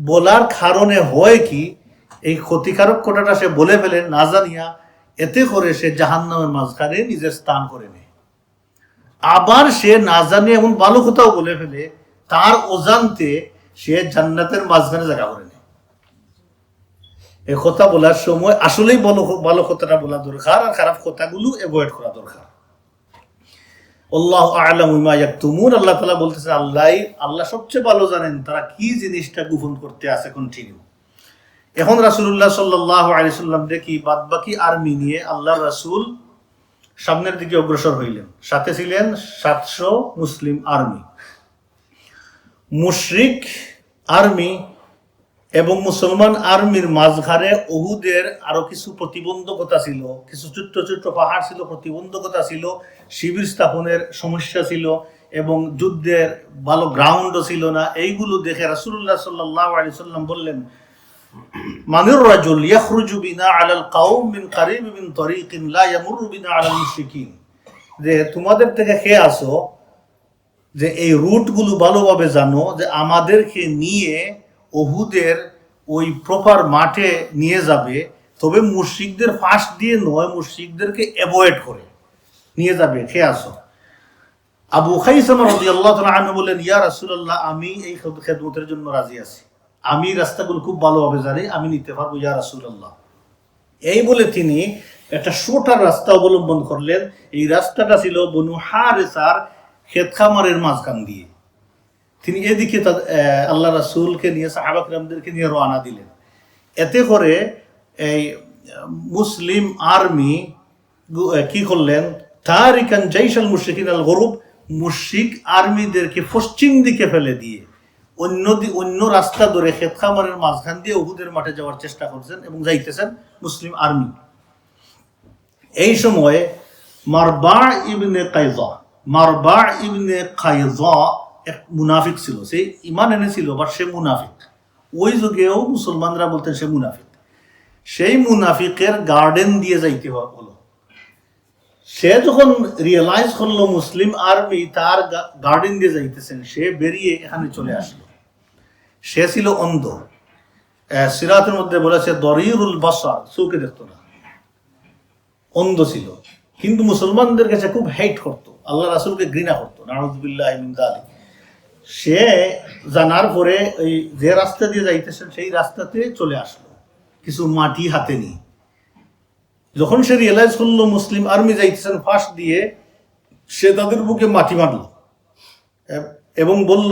[SPEAKER 1] বলার কারণে হয় কি, এই ক্ষতিকারক কথাটা সে বলে ফেলে না জানিয়া, এতে করে সে জাহান্নামের মাঝখানে নিজের স্থান করে নেয়। আবার সে না জানে এমন ভালো কথাও বলে ফেলে, তার অজান্তে সে জান্নাতের মাঝখানে জায়গা করে নেয়। এই কথা বলার সময় আসলেই ভালো কথাটা বলা দরকার, আর খারাপ কথাগুলো অ্যাভয়েড করা দরকার। আল্লাহু আ'লামু বিমা ইয়াকতুমুন, আল্লাহ তাআলা বলতেছে আল্লাহ সবচেয়ে ভালো জানেন তারা কি জিনিসটা গোপন করতে আছে কন্টিনিউ। এখন রাসূলুল্লাহ সাল্লাল্লাহু আলাইহি সাল্লাম দেখি বাদবাকি আর্মি নিয়ে আল্লাহর রাসূল সামনের দিকে অগ্রসর হইলেন। সাথে ছিলেন 700 মুসলিম আর্মি। মুশরিক আর্মি এবং মুসলমান আর্মির মাঝখানে উহুদের আরো কিছু প্রতিবন্ধকতা ছিল, কিছু ছোট্ট ছোট্ট পাহাড় ছিল, প্রতিবন্ধকতা ছিল, শিবির স্থাপনের সমস্যা ছিল এবং যুদ্ধের ভালো গ্রাউন্ডও ছিল না। এইগুলো দেখে রাসূলুল্লাহ সাল্লাল্লাহু আলাইহি সাল্লাম বললেন, মানির রাজুল ইয়াখরুজু বিনা আলাল কাওম মিন কারিব মিন তরিকিন লা ইয়ামুরু বিনা আলাল মুশরিকিন, যে তোমাদের থেকে কে আসো যে এই রুটগুলো ভালোভাবে জানো, যে আমাদেরকে নিয়ে উহুদের ওই প্রপার মাঠে নিয়ে যাবে, তবে মুশরিকদের ফাঁস দিয়ে নয়, মুশরিকদেরকে অ্যাভয়েড করে নিয়ে যাবে, কে আসো? আবু খাইসামা রাদিয়াল্লাহু তাআলা আনহু বলেন, ইয়া রাসূলুল্লাহ, আমি এই খেদমতের জন্য রাজি আছি, আমি রাস্তাগুলো খুব ভালোভাবে জানি, আমি নিতে পারবো ইয়া রাসূলুল্লাহ। এই বলে তিনি একটা শর্টার রাস্তা অবলম্বন করলেন। এই রাস্তাটা ছিল বনু হারেসার ক্ষেত খামারের মাঝখান দিয়ে। তিনি এদিকে আল্লাহ রাসূলকে নিয়ে সাহাবা কিরামদেরকে নিয়ে রওনা দিলেন। এতে করে এই মুসলিম আর্মি কি করলেন, তারিকান জাইশাল মুশরিকিন আল গরুব, মুশরিক আর্মিদেরকে পশ্চিম দিকে ফেলে দিয়ে অন্য রাস্তা ধরে ক্ষেত খামারের মাঝখান দিয়ে উহুদের মাঠে যাওয়ার চেষ্টা করছেন এবং যাইতেছেন মুসলিম আর্মি। এই সময়ে মারবা ইবনে কায়যা এক মুনাফিক ছিল, সে ঈমান এনেছিল বাট সে মুনাফিক। ওই যুগেও মুসলমানরা বলতেন সে মুনাফিক। সেই মুনাফিকের গার্ডেন দিয়ে যাইতে হলো। সে যখন রিয়েলাইজ করলো মুসলিম আর্মি তার গার্ডেন দিয়ে যাইতেছেন, সে বেরিয়ে এখানে চলে আসলো। সে ছিল অন্ধ, সিরাতের মধ্যে বলেছে দরিরুল বাসার, চোখে দেখতো না, অন্ধ ছিল, কিন্তু মুসলমানদের কাছে খুব হেট করতো, আল্লাহ রাসূলকে ঘৃণা করতো, নাউযুবিল্লাহি মিন যালিক। সে জানার পরে ওই যে রাস্তা দিয়ে যাইতেছেন সেই রাস্তাতে চলে আসলো কিছু মাটি হাতে নিয়ে। যখন সে রিয়েলাইজ করলো মুসলিম আর্মি যাইতেছেন ফাঁস দিয়ে, সে তাদের বুকে মাটি মারল এবং বলল,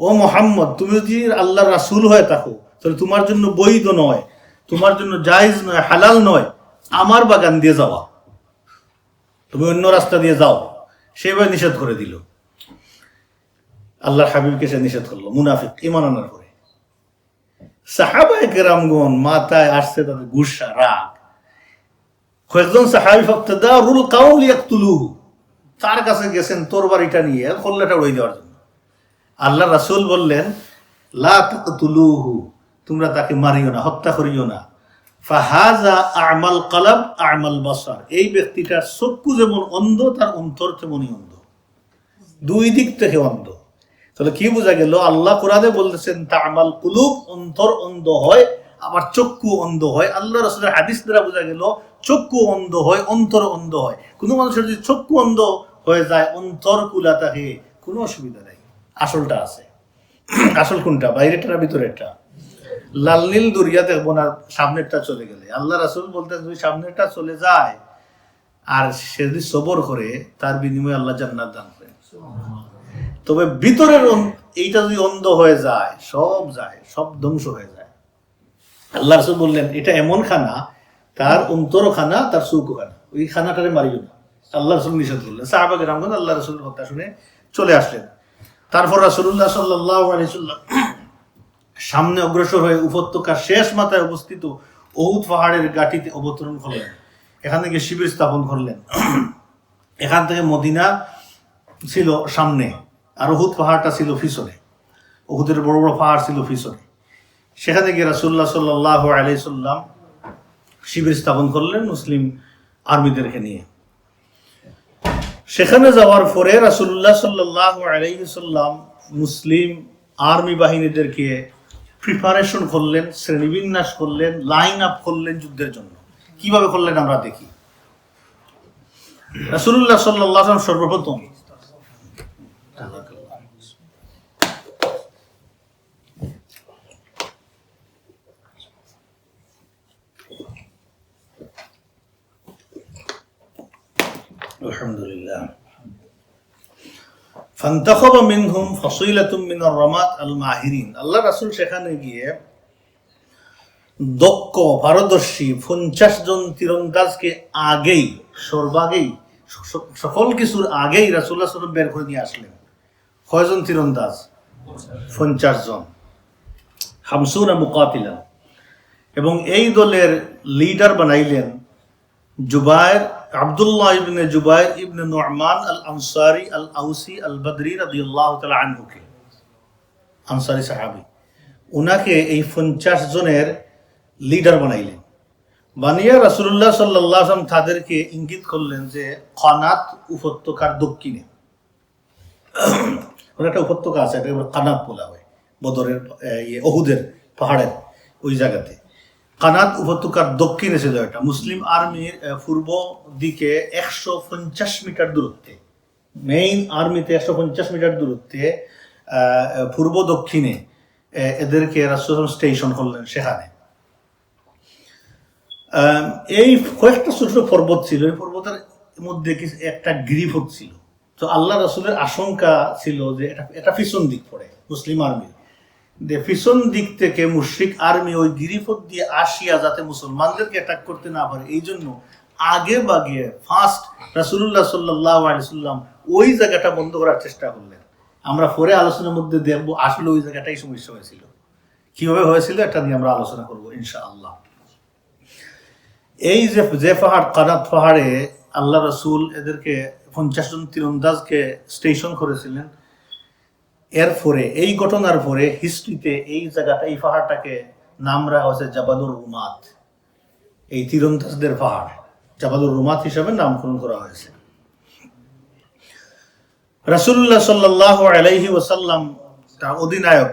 [SPEAKER 1] ও মুহাম্মদ, তুমি যদি আল্লাহর রাসূল হয়ে থাকো তাহলে তোমার জন্য বৈধ নয়, তোমার জন্য জায়েজ নয়, হালাল নয় আমার বাগান দিয়ে যাওয়া, তুমি অন্য রাস্তা দিয়ে যাও। সেভাবে নিষেধ করে দিল। আল্লাহর হাবিবকে সে নিষেধ করলো, মুনাফিক ঈমান আনার পরে। সাহাবায়ে কেরামগণ মাথায় আসছে তাদের গুসা, রাগ। কয়েকজন সাহাবী ফাক্তাদারুল কাওম লিয়াকতুলুহু, তার কাছে গেছেন তরবারিটা নিয়ে কল্লাটা উড়াই দেওয়ার জন্য। আল্লাহ রাসূল বললেন, লা তাকতুলুহু, তোমরা তাকে মারিও না, হত্যা করিও না। ফাহাজা আমাল কলব আমাল বাসার, এই ব্যক্তিটার চক্ষু যেমন অন্ধ তার অন্তর তেমনই অন্ধ, দুই দিক থেকে অন্ধ। তাহলে কি বোঝা গেল, আল্লাহ কোরআনে বলতেছেন তা'মাল কুলুব, অন্তর অন্ধ হয়, আবার চক্ষু অন্ধ হয়। আল্লাহ রাসূলের হাদিস দ্বারা বোঝা গেল চক্ষু অন্ধ হয়, অন্তর অন্ধ হয়। কোনো মানুষের যদি চক্ষু অন্ধ হয়ে যায়, অন্তর কুলা থাকে, কোনো অসুবিধা নেই। আসলটা আছে। আসল কোনটা, বাইরেটা না ভিতরেরটা? লাল নীল দুরিয়া দেখবো না সামনেরটা চলে গেলে। আল্লাহ রাসূল বলতেন যদি সামনেরটা চলে যায় আর সে যদি সবর করে, তার বিনিময়ে আল্লাহ জান্নাত দান করেন। তবে ভিতরের এইটা যদি অন্ধ হয়ে যায়, সব ধ্বংস হয়ে যায়। আল্লাহ রাসূল বললেন এটা এমন খানা, তার অন্তরও খানা, তার চৌকো খানা, ওই খানাটারে মারিও না। আল্লাহ রাসূল নিষেধ করলেন। সাহাবা কিরামগণ আল্লাহ রাসূলের কথা শুনে চলে আসলেন। তারপর রাসূলুল্লাহ সাল্লাল্লাহু আলাইহি ওয়াসাল্লাম সামনে অগ্রসর হয়ে উপত্যকার শেষ মাথায় অবস্থিত উহুদ পাহাড়ের ঘাটিতে অবতরণ করলেন। এখান থেকে শিবির স্থাপন করলেন। এখান থেকে মদিনা ছিল সামনে, আর উহুদ পাহাড়টা ছিল পিছনে। উহুদের বড় বড় পাহাড় ছিল পিছনে। সেখানে গিয়ে রাসূলুল্লাহ সাল্লাল্লাহু আলাইহি ওয়াসাল্লাম শিবির স্থাপন করলেন মুসলিম আর্মিদেরকে নিয়ে। সেখানে যাওয়ার পরে রাসূলুল্লাহ সাল্লাল্লাহু আলাইহি ওয়াসাল্লাম মুসলিম আর্মি বাহিনীদেরকে প্রিপারেশন করলেন, শ্রেণীবিন্যাস করলেন, লাইন আপ করলেন যুদ্ধের জন্য। কিভাবে করলেন আমরা দেখি। রাসূলুল্লাহ সাল্লাল্লাহু আলাইহি ওয়াসাল্লাম সর্বপ্রথম আলহামদুলিল্লাহ। ফান্তাখাবা মিনহুম ফাসিলাতুম মিনার রামাত আল মাহিরিন। আল্লাহ রাসূল সেখানে গিয়ে দক্ষ পারদর্শী 50 জন তীরন্দাজকে আগেই সর্বাগেই সকল কিছুর আগেই রাসূলুল্লাহ সাল্লাল্লাহু আলাইহি ওয়াসাল্লাম বের করে নিয়ে আসলেন। কয়জন তীরন্দাজ? 50 জন। হামসুনা মুকাতিলা। এবং এই দলের লিডার বানাইলেন জুবায়ের, আব্দুল্লাহ ইবনে জুবায়ের ইবনে নু'মান আল আনসারি আল আউসি আল বদরি রাদিয়াল্লাহু তাআলা আনহুকে, আনসারি সাহাবী, উনাকে এই 50 জনের লিডার বানাইলেন। বানিয়া রাসূলুল্লাহ সাল্লাল্লাহু আলাইহি ওয়াসাল্লাম তাদেরকে ইঙ্গিত করলেন যে কানাত উপত্যকার দক্ষিণে, ওর একটা উপত্যকা আছে, এটা কানাত বলা হয়, বদরের ওহুদের পাহাড়ের ওই জায়গাতে। কানাত উপত্যকার দক্ষিণে ছিল এটা। মুসলিম আর্মির পূর্ব দিকে 150 মিটার দূরত্বে, মেইন আর্মিতে 150 মিটার দূরত্বে পূর্ব দক্ষিণে এদেরকে রাসূল স্টেশন করলেন সেখানে। এই কয়েকটা ছোট পর্বত ছিল, এই পর্বতের মধ্যে একটা গিরিপথ ছিল। তো আল্লাহ রাসূলের আশঙ্কা ছিল যে এটা পিছন দিক পড়ে মুসলিম আর্মির, পিছন দিক থেকে মুশরিক আর্মি ওই গিরিপথ দিয়ে আসিয়া যাতে মুসলমানদেরকে অ্যাটাক করতে না পারে, এই জন্য আগে বাগিয়ে ফার্স্ট রাসূলুল্লাহ সাল্লাল্লাহু আলাইহি ওয়াসাল্লাম ওই জায়গাটা বন্ধ করার চেষ্টা করলেন। আমরা পরে আলোচনার মধ্যে দেখব আসলে ওই জায়গাটাই সমস্যা হয়েছিল, কিভাবে হয়েছিল এটা নিয়ে আমরা আলোচনা করব ইনশাআল্লাহ। এই যে পাহাড়, কানাত পাহাড়ে আল্লাহ রাসূল এদেরকে 50 জন তীরন্দাজকে স্টেশন করেছিলেন। এরপরে এই ঘটনার পরে হিস্ট্রিতে এই জায়গাটা, এই পাহাড়টাকে নাম রাখা হয়েছে জাবালুর রুমাত, এই তীরন্দাজদের পাহাড় জাবালুর রুমাত হিসাবে নামকরণ করা হয়েছে। রাসূলুল্লাহ সাল্লাল্লাহু আলাইহি ওয়াসাল্লাম তার অধিনায়ক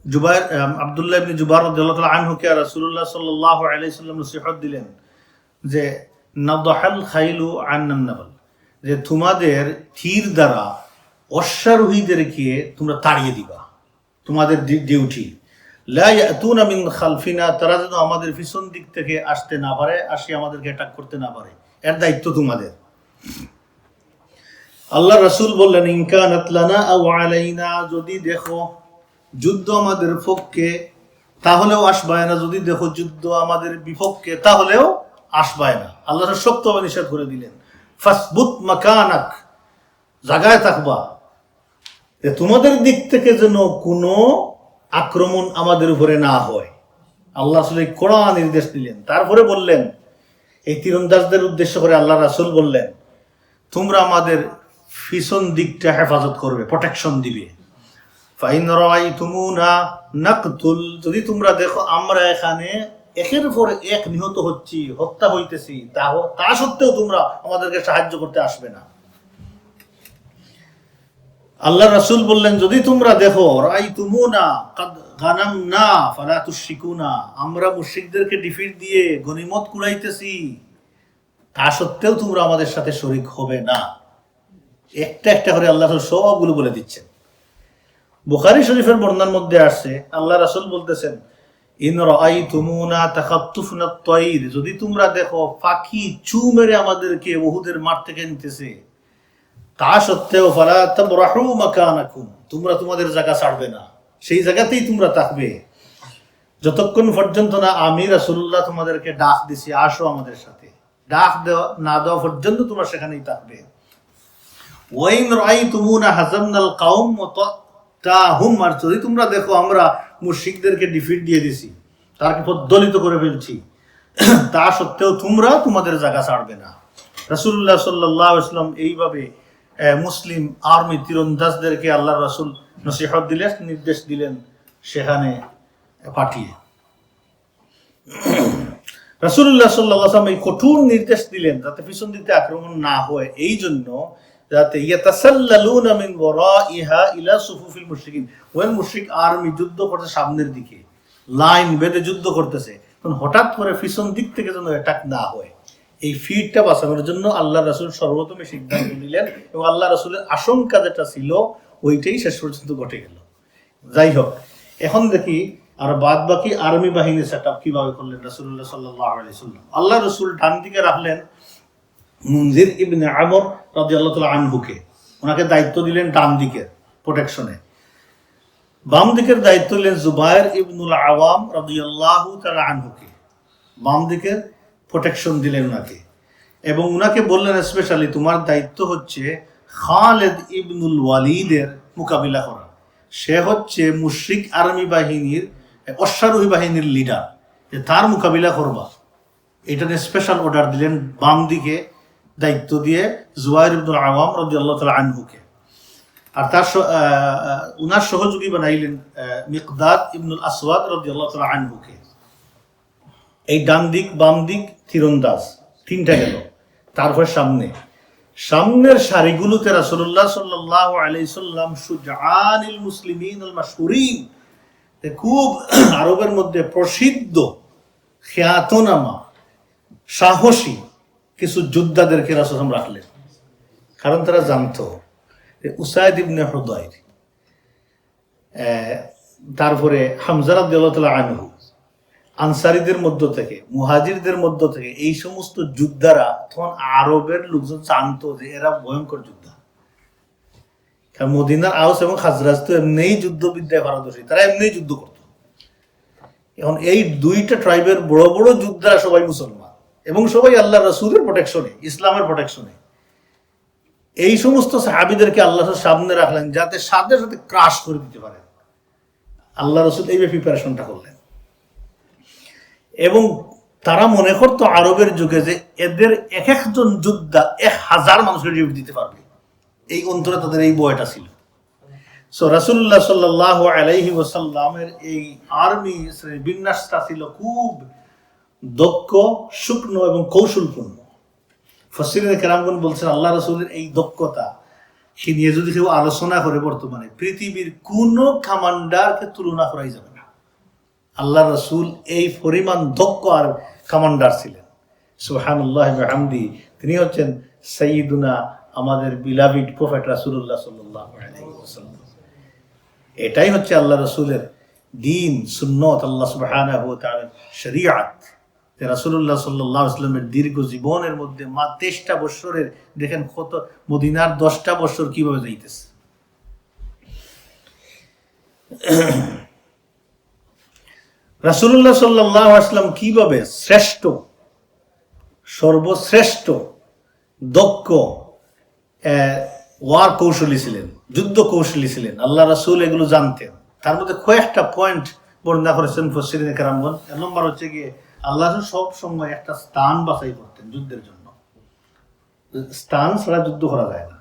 [SPEAKER 1] জুবায়ের, আব্দুল্লাহ ইবনে জুবায়ের রাদিয়াল্লাহু তাআলা আনহুকে রাসূলুল্লাহ সাল্লাল্লাহু আলাইহি ওয়াসাল্লাম নসিহত দিলেন যে নাদহাল খাইলু আন্নান নাবল, যে তোমাদের তীর দ্বারা অশ্বারোহীদেরকে তোমরা তাড়িয়ে দিবা, তোমাদের ডিউটি। লা ইয়াতুনা মিন খালফিনা, তারা যেন আমাদের পিছন দিক থেকে আসতে না পারে, আসি আমাদেরকে অ্যাটাক করতে না পারে, এর দায়িত্ব তোমাদের। আল্লাহ রাসূল বললেন ইন কানাত লানা আও আলাইনা, যদি দেখো যুদ্ধ আমাদের পক্ষে তাহলেও আসবায় না, যদি দেখো যুদ্ধ আমাদের বিপক্ষে তাহলেও আসবায় না। আল্লাহ শক্তভাবে নিষেধ করে দিলেন ফাসবুত মাকানাক, জায়গায় থাকবা, তোমাদের দিক থেকে যেন কোনো আক্রমণ আমাদের উপরে না হয়। আল্লাহ আসলে কড়া নির্দেশ দিলেন। তারপরে বললেন, এই তীরন্দাজদের উদ্দেশ্য করে আল্লাহ রাসূল বললেন তোমরা আমাদের পিছন দিকটা হেফাজত করবে, প্রোটেকশন দিবে। ফাইন রাআইতুমুনা নাকতুল, যদি তোমরা দেখো আমরা এখানে একের পর এক নিহত হচ্ছি, হত্যা হইতেছি, তা সত্ত্বেও তোমরা আমাদেরকে সাহায্য করতে আসবে না। আল্লাহ রাসূল বললেন যদি তোমরা দেখো রাআইতুমুনা কাদ গানামনা ফালা তুশরিকুনা, আমরা মুশরিকদেরকে ডিফিট দিয়ে গনিমত কুড়াইতেছি, তা সত্ত্বেও তোমরা আমাদের সাথে শরীক হবে না। একটা একটা করে আল্লাহ রাসূল সবগুলো বলে দিচ্ছেন। বুখারী শরীফের বর্ণনার মধ্যে আসছে আল্লাহ রাসূল বলতেছেন ইন রাআইতুমুনা তাখাত্তুফনা আত-তায়র, যদি তোমরা দেখো পাখি চু মেরে আমাদেরকে উহুদের মাঠ থেকে নিতেছে, তা সত্ত্বেও ফালা তাবরাহু মাকানাকুম, তোমরা তোমাদের জায়গা ছাড়বে না, সেই জায়গাতেই তোমরা থাকবে যতক্ষণ পর্যন্ত না আমি রাসূলুল্লাহ তোমাদেরকে ডাক দিছি আসো আমাদের সাথে, ডাক না দেওয়া পর্যন্ত তোমরা সেখানেই থাকবে। ওয়াইন রাআইতুমুনা হাজামনাল কওম ওয়াতাহুম, আর যদি তোমরা দেখো আমরা মুশরিকদেরকে ডিফিট দিয়ে দিছি, তারকে পদদলিত করে ফেলছি, তা সত্ত্বেও তোমরা তোমাদের জায়গা ছাড়বে না। রাসূলুল্লাহ সাল্লাল্লাহু আলাইহি ওয়াসাল্লাম এইভাবে মুসলিম আর্মি তীরন্দাজদেরকে আল্লাহ রাসূল নসিহত দিলেন, নির্দেশ দিলেন সেখানে পাঠিয়ে। রাসূলুল্লাহ সাল্লাল্লাহু আলাইহি ওয়াসাল্লাম এই কঠোর নির্দেশ দিলেন যাতে পিছন দিকে আক্রমণ না হয়, এই জন্য যাতে ইয়াতাসাল্লালুনা মিন ওয়ারাইহা ইলা সুফুফিল মুশরিকিন, ওই মুশরিক আর্মি যুদ্ধ করতে সামনের দিকে লাইন বেঁধে যুদ্ধ করতেছে, তখন হঠাৎ করে পিছন দিক থেকে যেন অ্যাটাক না হয়, এই ফিটটা বাঁচানোর জন্য আল্লাহ রাসূল সর্বপ্রথমে সিদ্ধান্ত নিলেন এবং আল্লাহ রাসূলের আশঙ্কা যেটা ছিল ওইটাই শেষ পর্যন্ত ঘটে গেল। যাই হোক, এখন দেখি আর বাদ বাকি আর্মি বাহিনী সেট আপ কিভাবে করলেন রাসূলুল্লাহ সাল্লাল্লাহু আলাইহি ওয়াসাল্লাম। আল্লাহ রাসূল ডান দিকে রাখলেন মুনজির ইবনে আমর রাদিয়াল্লাহু তাআলা আনহুকে। ওনাকে দায়িত্ব দিলেন ডান দিকের প্রোটেকশনে। বাম দিকের দায়িত্ব দিলেন জুবায়ের ইবনুল আওয়াম রাদিয়াল্লাহু তাআলা আনহুকে। বাম দিকের প্রোটেকশন দিলেন ওনাকে, এবং উনাকে বললেন স্পেশালি তোমার দায়িত্ব হচ্ছে খালেদ ইবনুল ওয়ালিদের মোকাবিলা করা। সে হচ্ছে মুশরিক আর্মি বাহিনীর, অশ্বারোহী বাহিনীর লিডার, তার মোকাবিলা করবা। এটা স্পেশাল অর্ডার দিলেন বাম দিকে দায়িত্ব দিয়ে জুবায়ের ইবনুল আওয়াম রাদিয়াল্লাহু তাআলা আনহুকে। আর তার উনার সহযোগী বানাইলেন মিকদাদ ইবনুল আসওয়াদ রাদিয়াল্লাহু তাআলা আনহুকে। এই ডান দিক বাম দিক তীরন্দাজ তিনটা গেল। তারপর সামনের সারিগুলোতে রাসূলুল্লাহ সাল্লাল্লাহু আলাইহি সাল্লাম শুজআনিল মুসলিমিন আল মাশহুরিন, খুব আরবের মধ্যে প্রসিদ্ধ খ্যাতনামা সাহসী কিছু যোদ্ধাদেরকে রাসূল রাখলেন। কারণ তারা জানতো উসাইদ ইবনে হুদাইর, তারপরে হামজা রাদিয়াল্লাহু তাআলা আনহু, আনসারীদের মধ্য থেকে, মুহাজিরদের মধ্য থেকে এই সমস্ত যোদ্ধারা তখন আরবের লোকজন জানতো যে এরা ভয়ঙ্কর যোদ্ধা। কারণ মদিনার আউস এবং খাজরাজ তো এমনিই যুদ্ধবিদ্যায় পারদর্শী, তারা এমনিই যুদ্ধ করত। এখন এই দুইটা ট্রাইবের বড় বড় যোদ্ধারা সবাই মুসলমান এবং সবাই আল্লাহ রাসূলের প্রোটেকশনে, ইসলামের প্রোটেকশনে। এই সমস্ত সাহাবীদেরকে আল্লাহ সামনে রাখলেন যাতে সাথে সাথে ক্রাশ করে দিতে পারে। আল্লাহ রাসূল এইভাবে প্রিপারেশনটা করলেন। এবং তারা মনে করতো আরবের যুগে যে এদের এক একজন যোদ্ধা 1000 মানুষকে জীব দিতে পারবে, এই অন্তরে তাদের এই বয়টা ছিল। সো রাসূলুল্লাহ সাল্লাল্লাহু আলাইহি ওয়াসাল্লামের এই আর্মি বিন্যাসটা ছিল খুব দক্ষ, সূক্ষ্ম এবং কৌশলপূর্ণ। ফাসসিরিনে কেরামগণ বলছেন আল্লাহ রাসূলের এই দক্ষতা সে নিয়ে যদি কেউ আলোচনা করে বর্তমানে পৃথিবীর কোনো কমান্ডারকে তুলনা করাই যাবে না। আল্লাহ রাসূল এই পরিমাণ দক্ষ আর কমান্ডার ছিলেন। সুবহানাল্লাহি ওয়া বিহামদিহি। তিনি হচ্ছেন সাইয়্যিদুনা, আমাদের বিলাভিড প্রফেট রাসূলুল্লাহ সাল্লাল্লাহু আলাইহি ওয়াসাল্লাম। এটাই হচ্ছে আল্লাহ রাসূলের দ্বীন, সুন্নাত, আল্লাহ সুবহানাহু ওয়া তাআলার শরীয়ত। রাসূলুল্লাহ সাল্লাল্লাহু আলাইহি ওয়াসাল্লামের দীর্ঘ জীবনের মধ্যে 23টা বছরের দেখেন কত, মদিনার 10টা বছর কিভাবে যাইতেছে। রাসূলুল্লাহ সাল্লাল্লাহু আলাইহি ওয়াসাল্লাম কিভাবে শ্রেষ্ঠ, সর্বশ্রেষ্ঠ দক্ষ ওয়ার কৌশলী ছিলেন, যুদ্ধ কৌশলী ছিলেন, আল্লাহ রাসূল এগুলো জানতেন। তার মধ্যে কয়েকটা পয়েন্ট বর্ণনা করেছেন মুফাসসিরিনে কেরামগণ। এক নম্বর হচ্ছে গিয়ে আল্লাহ সব সময় একটা স্থান বাছাই করতেন যুদ্ধের জন্য। স্থান ছাড়া যুদ্ধ করা যায় না।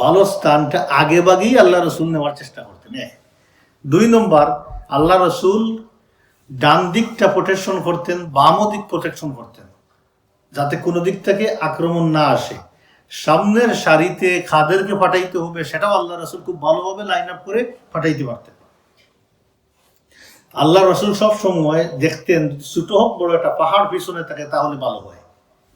[SPEAKER 1] ভালো স্থানটা আগে বাগেই আল্লাহ রাসূল নেওয়ার চেষ্টা করতেন। 2 নম্বর, আল্লাহ রাসূল ডান দিকটা প্রোটেকশন করতেন, বাম দিক প্রোটেকশন করতেন, যাতে কোনো দিক থেকে আক্রমণ না আসে। সামনের সারিতে খাদেরকে ফাটাইতে হবে সেটাও আল্লাহ রাসূল খুব ভালোভাবে লাইন আপ করে ফাটাইতে পারতেন। আল্লাহ রাসূল সব সময় দেখতেন ছোট হোক বড় একটা পাহাড় পিছনে থাকে তাহলে ভালো হয়,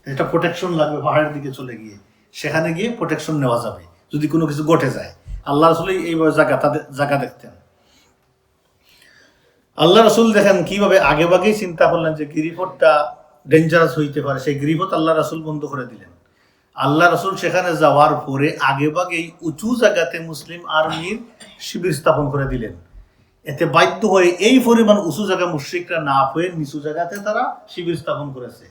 [SPEAKER 1] এটা প্রোটেকশন লাগবে। পাহাড়ের দিকে চলে গিয়ে সেখানে গিয়ে প্রোটেকশন নেওয়া যাবে যদি কোনো কিছু ঘটে যায়। আল্লাহ রাসূল এইভাবে জায়গা দেখতেন। আল্লাহ রাসূল দেখেন কিভাবে আগে ভাগেই চিন্তা করলেন যে গিরিপথটা ডেঞ্জারাস হইতে পারে, সেই গিরিপথ আল্লাহ রাসূল বন্ধ করে দিলেন। আল্লাহ রাসূল সেখানে যাওয়ার পরে আগে ভাগেই উঁচু জায়গাতে মুসলিম আর্মির শিবির স্থাপন করে দিলেন। এতে বাধ্য হয়ে এই পরিমাণ উঁচু জায়গা মুশরিকরা না হয়ে নিচু জায়গাতে তারা শিবির স্থাপন করেছে।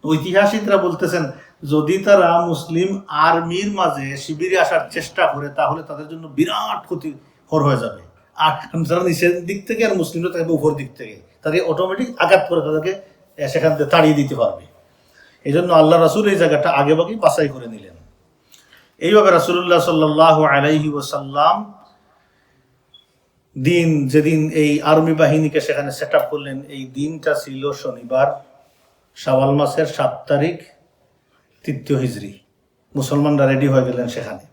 [SPEAKER 1] ঐতিহাসিকরা বলতেছেন যদি তারা মুসলিম আর্মির মাঝে শিবিরে আসার চেষ্টা করে তাহলে তাদের জন্য বিরাট ক্ষতিকর হয়ে যাবে। আর তারা নিচের দিক থেকে আর মুসলিমরা থাকবে উপর দিক থেকে, তাদের অটোমেটিক আঘাত করে তাদেরকে সেখান থেকে তাড়িয়ে দিতে পারবে। এই জন্য আল্লাহ রাসূল এই জায়গাটা আগে ভাগেই বাছাই করে নিলেন। এইভাবে রাসূলুল্লাহ সাল্লাল্লাহু আলাইহি ওয়াসাল্লাম দিন, যেদিন এই আর্মি বাহিনীকে সেখানে সেট আপ করলেন, এই দিনটা ছিল শনিবার, শাওয়াল মাসের 7 তারিখ, 3য় হিজরি। মুসলমানরা রেডি হয়ে গেলেন সেখানে।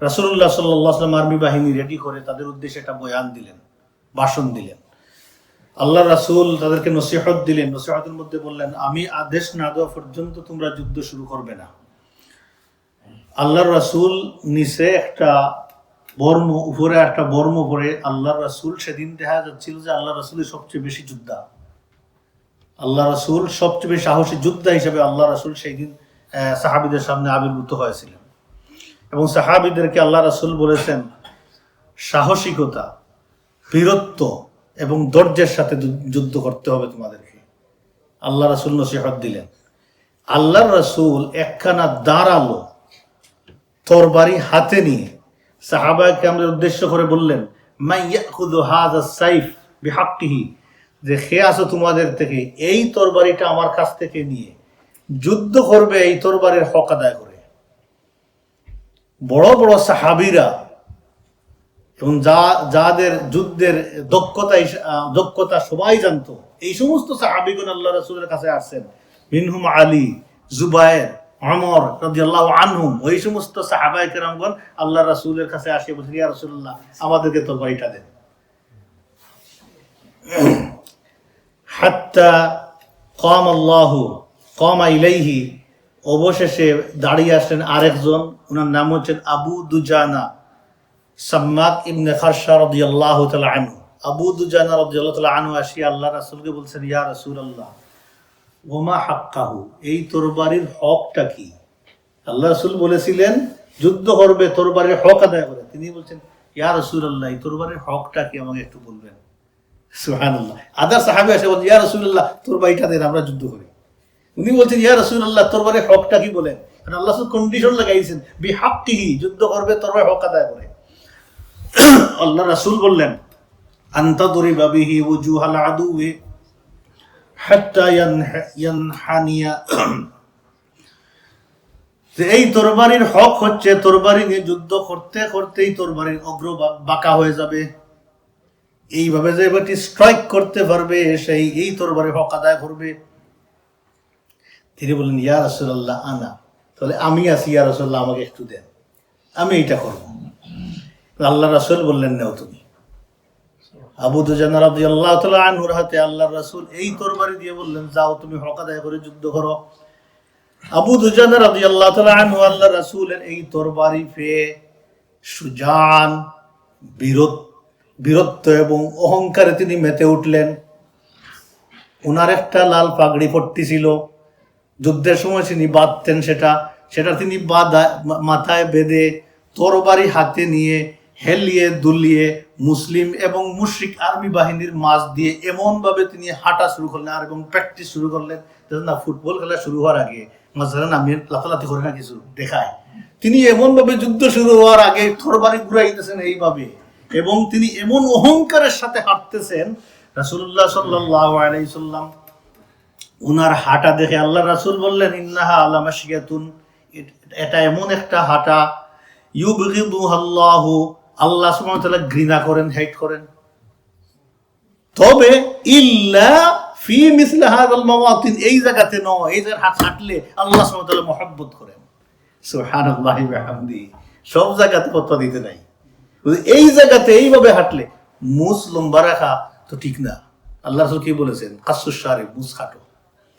[SPEAKER 1] রাসূলুল্লাহ সাল্লাল্লাহু আলাইহি ওয়াসাল্লাম আর্মি বাহিনী রেডি করে তাদের উদ্দেশ্যে একটা বয়ান দিলেন, ভাষণ দিলেন। আল্লাহ রাসূল তাদেরকে নসিহত দিলেন। নসিহতের মধ্যে বললেন, আমি আদেশ না দেওয়া পর্যন্ত তোমরা যুদ্ধ শুরু করবে না। আল্লাহর রাসূল নিচে একটা বর্ম, উপরে একটা বর্ম পরে আল্লাহর রাসূল, সেদিন দেখা যাচ্ছিল যে আল্লাহ রাসূলের সবচেয়ে বেশি যোদ্ধা। আল্লাহ রাসূল সবচেয়ে বেশি সাহসী যোদ্ধা হিসেবে আল্লাহ রাসূল সেই দিন সাহাবীদের সামনে আবির্ভূত হয়েছিলেন এবং সাহাবীদেরকে আল্লাহ রাসূল বলেছেন সাহসিকতা, বীরত্ব এবং ধৈর্যের সাথে যুদ্ধ করতে হবে তোমাদেরকে। আল্লাহ রাসূল নসিহত দিলেন। আল্লাহ রাসূল একখানা দাঁড়ালো তরবারি হাতে নিয়ে সাহাবায়ে কেরামদের উদ্দেশ্য করে বললেন, মান ইয়াখুযু হাযা সাইফ বিহাক্কিহি, যে কে আছো তোমাদের থেকে এই তরবারিটা আমার কাছ থেকে নিয়ে যুদ্ধ করবে এই তরবারির হক আদায় করে। বড় বড় সাহাবীরা এবং যাদের যুদ্ধের দক্ষতা সবাই জানতো, এই সমস্ত সাহাবীগণ আল্লাহ রাসূলের কাছে আসছেন। মিনহুম আলী, জুবায়ের, ওমর রাদিয়াল্লাহু আনহুম, ওই সমস্ত সাহাবায়ে কেরামগণ আল্লাহ রাসূলের কাছে আসে বলছেন, ইয়া রাসূলুল্লাহ আমাদেরকে তরবারিটা দেন। হাত্তা কামা ইলাইহি, অবশেষে দাঁড়িয়ে আসলেন আরেকজন, ওনার নাম হচ্ছেন আবু দুজানা সাম্মাক ইবনে খারশা রাদিয়াল্লাহু তাআলা আনহু। আবু দুজানা রাদিয়াল্লাহু তাআলা আনহু আসি আল্লাহ রাসূলকে বলছেন, ইয়া রাসূলুল্লাহ ওমা হাক্কাহু, এই তরবারির হকটা কি? আল্লাহ রাসূল বলেছিলেন যুদ্ধ করবে তরবারির হক আদায় করে। তিনি বলছেন, ইয়া রাসূলুল্লাহ এই তরবারির হকটা কি আমাকে একটু বলবেন? সুবহানাল্লাহ। আদার সাহাবী এসে বলেন, ইয়া রাসূলুল্লাহ তরবারিটা দেন, আমরা যুদ্ধ করি। উনি বলছেন, ইয়া রাসূলুল্লাহ তরবারির হকটা কি বলেন? কারণ আল্লাহ রাসূল কন্ডিশন লাগাইছেন, বিহাক্কিহি, যুদ্ধ করবে তরবারির হক আদায় করে। আল্লাহ রাসূল বললেন, আনতা দুরিবা বিহি ওয়াজুহাল আদুওয়ে হাত্তা ইয়ানহানিয়া, যে এই তরবারির হক হচ্ছে তরবারি নিয়ে যুদ্ধ করতে করতেই তরবারির অগ্র বাঁকা হয়ে যাবে, এইভাবে যে এবারটি স্ট্রাইক করতে পারবে সেই এই তরবারির হক আদায় করবে। তিনি বললেন, ইয়া রাসূলুল্লাহ আনা, তাহলে আমি আছি, ইয়া রাসূলুল্লাহ আমাকে একটু দেন, আমি এইটা করব। আল্লাহ রাসূল বললেন, নাও তুমি। আবু দুজানা রাদিয়াল্লাহু তাআলা আনহুর হাতে আল্লাহর রাসূল এই তরবারি দিয়ে বললেন, যাও তুমি হক আদায় করে যুদ্ধ করো। আবু দুজানা রাদিয়াল্লাহু তাআলা আনহু আল্লাহর রাসূলের এই তরবারি পেয়ে সুজান, বীরত্ব এবং অহংকারে তিনি মেতে উঠলেন। ওনার একটা লাল পাগড়ি পট্টি ছিল, যুদ্ধের সময় তিনি বাঁধতেন, সেটা তিনি মাথায় বেঁধে তরবারি হাতে নিয়ে হেলিয়ে দুলিয়ে মুসলিম এবং মুশরিক আর্মি বাহিনীর মাঝ দিয়ে এমন ভাবে তিনি হাঁটা শুরু করলেন আর এবং প্র্যাকটিস শুরু করলেন। না, ফুটবল খেলা শুরু হওয়ার আগে মাঝখানে আমি লাফালাফি করে না কিছু দেখায়, তিনি এমন ভাবে যুদ্ধ শুরু হওয়ার আগে তরবারি ঘুরাইতেছেন এইভাবে, এবং তিনি এমন অহংকারের সাথে হাঁটতেছেন। রাসূলুল্লাহ সাল্লাল্লাহু আলাইহি সাল্লাম উনার হাঁটা দেখে আল্লাহ রাসূল বললেন, ইন্নাহা আলা মাশিয়াতুন, এটা এমন একটা হাঁটা, ইউবগিদুহাল্লাহু, আল্লাহ সুবহানাহু ওয়া তাআলা ঘৃণা করেন, হেট করেন। তবে ইল্লা ফি মিসলি হাযাল মাওয়াতিন, এই জায়গাতে নয়, এই জায়গায় হাঁটলে আল্লাহ সুবহানাহু ওয়া তাআলা মহব্বত করেন। সুবহানাল্লাহি ওয়া বিহামদিহি, সব জায়গাতে ফতোয়া দিতে নাই, এই জায়গাতে এইভাবে হাঁটলে। মুস লম্বা রাখা তো ঠিক না। আল্লাহ রাসূল কি বলেছেন? কাসসুশ শারিব, মুস কাটো।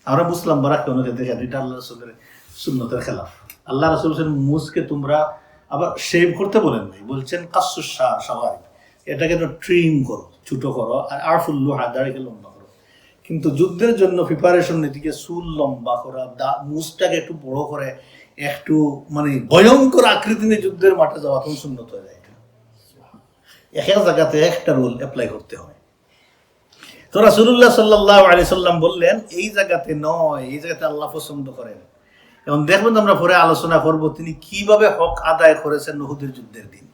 [SPEAKER 1] আমরা মুস লম্বা রাখতে অনেকে দেখেন, এটা আল্লাহ রাসূলের সুন্নতের খেলাফ। আল্লাহ রাসূল বলেছেন মুসকে তোমরা আবার শেভ করতে বলেন নাই, বলছেন কাসসুশ শারিব, এটাকে তো ট্রিম করো, ছোট করো, আর আরফুল লুহা, দাড়িকে লম্বা করো। কিন্তু যুদ্ধের জন্য প্রিপারেশন এদিকে চুল লম্বা করা, মুসটাকে একটু বড় করে একটু মানে ভয়ঙ্কর আকৃতি নিয়ে যুদ্ধের মাঠে যাওয়া তখন সুন্নত হয়ে যায়। এক জায়গাতে একটা রুল অ্যাপ্লাই করতে হয়। তো রাসূলুল্লাহ সাল্লাল্লাহু আলাইহি সাল্লাম বললেন, এই জায়গাতে নয়, এই জায়গাতে আল্লাহ পছন্দ করেন। এবং দেখবেন আমরা পরে আলোচনা করব তিনি কিভাবে হক আদায় করেছেন উহুদের যুদ্ধের দিন।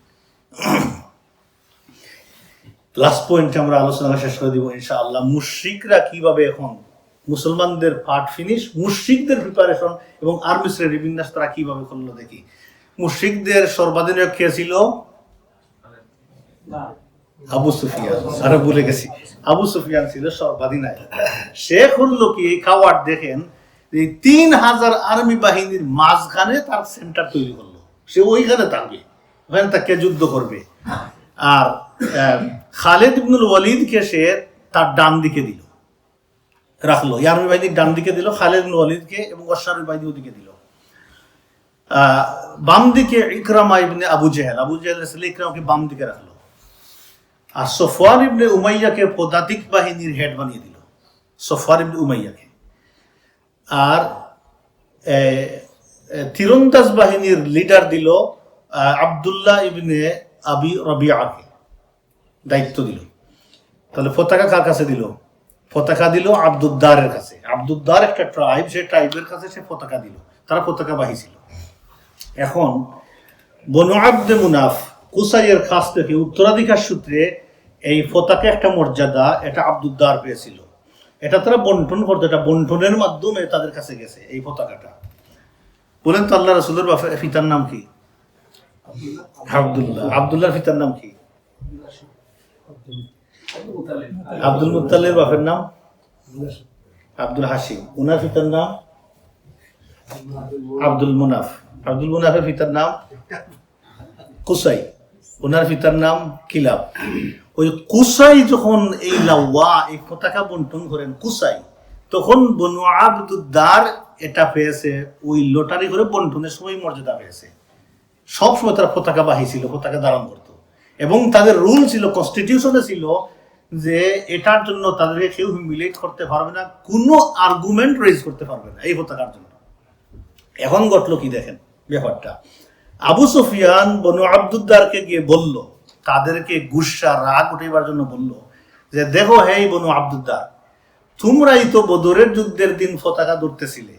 [SPEAKER 1] লাস্ট পয়েন্টে আমরা আলোচনা শেষ করে দিব ইনশাআল্লাহ। মুশরিকরা কিভাবে এখন মুসলমানদের পার্ট ফিনিশ, মুশরিকদের প্রিপারেশন এবং আর্মিস রেডি বিন্যাস তারা কিভাবে করলো দেখি। মুশরিকদের সর্বাধিনায়ক কে ছিল? আবু সুফিয়ান। আরে ভুলে গেছি, আবু সুফিয়ান ছিল সর্বাধিনায়ক। সে করলো কি, এই খাওয়ার দেখেন, এই 3000 আর্মি বাহিনীর মাঝখানে তার সেন্টার তৈরি করলো। সে ওইখানে থাকবে, ওখানে তাকে যুদ্ধ করবে। আর খালিদ ইবনুল ওয়ালিদকে সে তার ডান দিকে দিল, রাখলো, আর্মি বাহিনীর ডান দিকে দিল খালিদ ইবনুল ওয়ালিদকে, এবং অশ্বারোহী বাহিনী ওদিকে দিল। বাম দিকে ইকরামা ইবনে আবু জেহেল ছেলে ইকরামাকে বাম দিকে রাখলো। আর সফওয়ান ইবনে উমাইয়াকে পদাতিক বাহিনীর হেড বানিয়ে দিল। সফওয়ান ইবনে উমাইয়াকে। আর তীরন্দাজ বাহিনীর লিডার দিল আব্দুল্লাহ ইবনে আবি রবিআকে, দায়িত্ব দিল। তাহলে পতাকা কার কাছে দিল? পতাকা দিল আব্দুদ্দারের কাছে। আব্দুদ্দার একটা ট্রাইব, সেই ট্রাইবের কাছে সে পতাকা দিল, তারা পতাকা বাহী ছিল। এখন বনু আব্দে মুনাফ কুসাইয়ের কাছ থেকে উত্তরাধিকার সূত্রে এই পতাকা একটা মর্যাদা, এটা আব্দুদ্দার পেয়েছিল। এটা তারা বন্টন করতো, এটা বন্টনের মাধ্যমে তাদের কাছে গেছে এই পতাকাটা। বলেন তো আল্লাহ রাসূলের পিতার নাম কি? আব্দুল্লাহ। আব্দুল্লাহর পিতার নাম কি? আব্দুল মুত্তালিবের বাপের নাম আব্দুল হাসিম। উনার পিতার নাম আব্দুল মুনাফ। আব্দুল মুনাফের পিতার নাম কুসাই, ওনার পিতার নাম কিলাব। ওই কুসাই যখন এই লাওয়া এই পতাকা বন্টন করেন কুসাই, তখন বনু আব্দুদ্দার এটা পেয়েছে, ওই লটারি করে বন্টনের সময় মর্যাদা পেয়েছে। সবসময় তারা পতাকা বাহী ছিল, পতাকা ধারণ করত, এবং তাদের রুল ছিল, কনস্টিটিউশনে ছিল যে এটার জন্য তাদেরকে কেউ হিউমিলেট করতে পারবে না, কোনো আর্গুমেন্ট রেজ করতে পারবে না এই পতাকার জন্য। এখন ঘটলো কি দেখেন ব্যাপারটা। আবু সুফিয়ান বনু আব্দুদ্দারকে গিয়ে বলল, তাদেরকে গুসা রাগ উঠাইবার জন্য বলল যে দেখো হে বনু আব্দুদ্দার, তোমরাই তো বদরের যুদ্ধের দিন পতাকা ধরতেছিলে,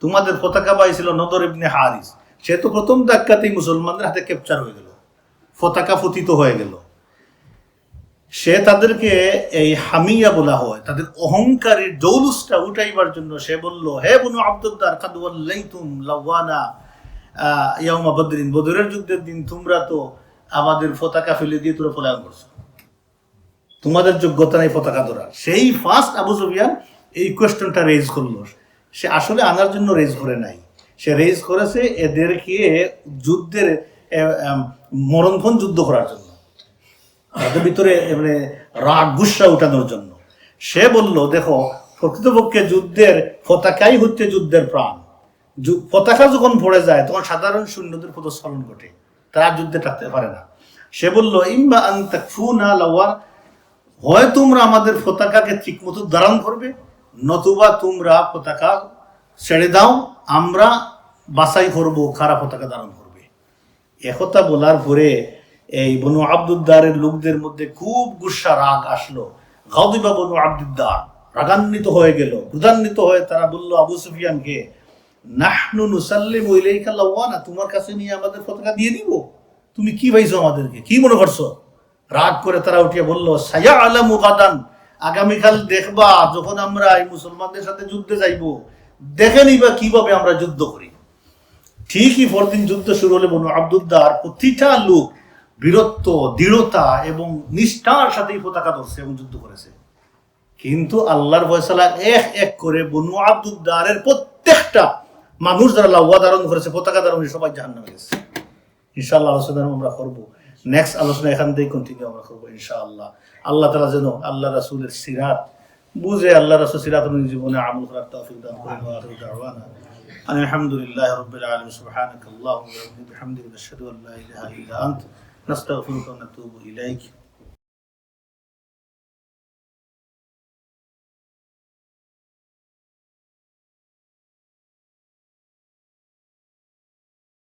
[SPEAKER 1] তোমাদের পতাকা পাইছিল নদর ইবনে হারিস, সে তো প্রথম ধাক্কাতেই মুসলমানদের হাতে ক্যাপচার হয়ে গেল, পতাকা পতিত হয়ে গেল। সে তাদেরকে এই হামিয়া বলা হয়, তাদের অহংকারী জৌলুসটা উঠাইবার জন্য সে বলল, হে বনু আব্দুদ্দার, কাদ ওয়াল্লাইতুম লাওয়ানা ইয়াউমা বদরিন, বদরের যুদ্ধের দিন তোমরা তো আমাদের পতাকা ফেলে দিয়ে তোমরা পলায়ন করছো, তোমাদের যোগ্যতা নেই পতাকা ধরার। সেই ফার্স্ট আবু সুফিয়ান এই কোয়েশ্চনটা রেজ করলো। সে আসলে আনার জন্য রেজ করে নাই, সে রেজ করেছে এদেরকে যুদ্ধের মরণপণ যুদ্ধ করার জন্য, তাদের ভিতরে মানে রাগ গুসা উঠানোর জন্য। সে বলল দেখো, প্রকৃতপক্ষে যুদ্ধের পতাকাই হচ্ছে যুদ্ধের প্রাণ। পতাকা যখন পড়ে যায় তখন সাধারণ সৈন্যদের পদস্খলন ঘটে, তারা যুদ্ধে থাকতে পারে না। সে বলল ইম্মা আন তাকফুনা লাওয়া, হয় তোমরা আমাদের পতাকাকে ঠিক মতো ধারণ করবে, নতুবা তোমরা পতাকা ছেড়ে দাও, আমরা বাছাই করব কারা পতাকা ধারণ করবে। একথা বলার পরে এই বনু আব্দুদ্দারের লোকদের মধ্যে খুব গুসা রাগ আসলো। গাদিবা বনু আব্দুদ্দার, রাগান্বিত হয়ে গেল, ক্রোধান্বিত হয়ে তারা বলল আবু সুফিয়ানকে, নাহনু নুসাল্লিমু ইলাইকা লাওয়ানা, তোমার কাছে নিয়ে আমাদের পতাকা দিয়ে দিব? তুমি কি ভাইছো আমাদেরকে, কি মনে করছো? রাগ করে তারা উঠিয়ে বলল, সায়া আলামু গাদান, আগামীকাল দেখবা যখন আমরা এই মুসলমানদের সাথে যুদ্ধে যাইব, দেখে নিবা কিভাবে আমরা যুদ্ধ করি। ঠিকই পরদিন যুদ্ধ শুরু হলে বনু আব্দুদ্দার প্রতিটা লোক বীরত্ব, দৃঢ়তা এবং নিষ্ঠার সাথে পতাকা ধরছে এবং যুদ্ধ করেছে। কিন্তু আল্লাহর ফয়সালা এক এক করে বনু আব্দুদ্দারের প্রত্যেকটা মানুষ যারা লাওয়া ধারণ করেছে, পতাকা ধারণ করে, সবাই জাহান্নামে গেছে। ইনশাআল্লাহ আলোচনা আমরা করবো, নেক্সট আলোচনা এখান থেকেই কন্টিনিউ আমরা করবো ইনশাআল্লাহ। আল্লাহ তাআলা যেন আল্লাহ রাসূলের সিরাত বুঝে আল্লাহ রাসূল সিরাত অনুযায়ী জীবনে আমল করার তৌফিক দান করেন। ওয়া আখিরু দাওয়ানা আলহামদুলিল্লাহি রাব্বিল আলামিন। সুবহানাকাল্লাহুম্মা ওয়া বিহামদিকা, নাশহাদু আন লা ইলাহা ইল্লা আনতা, নাস্তাগফিরুকা ওয়া নাতুবু ইলাইক।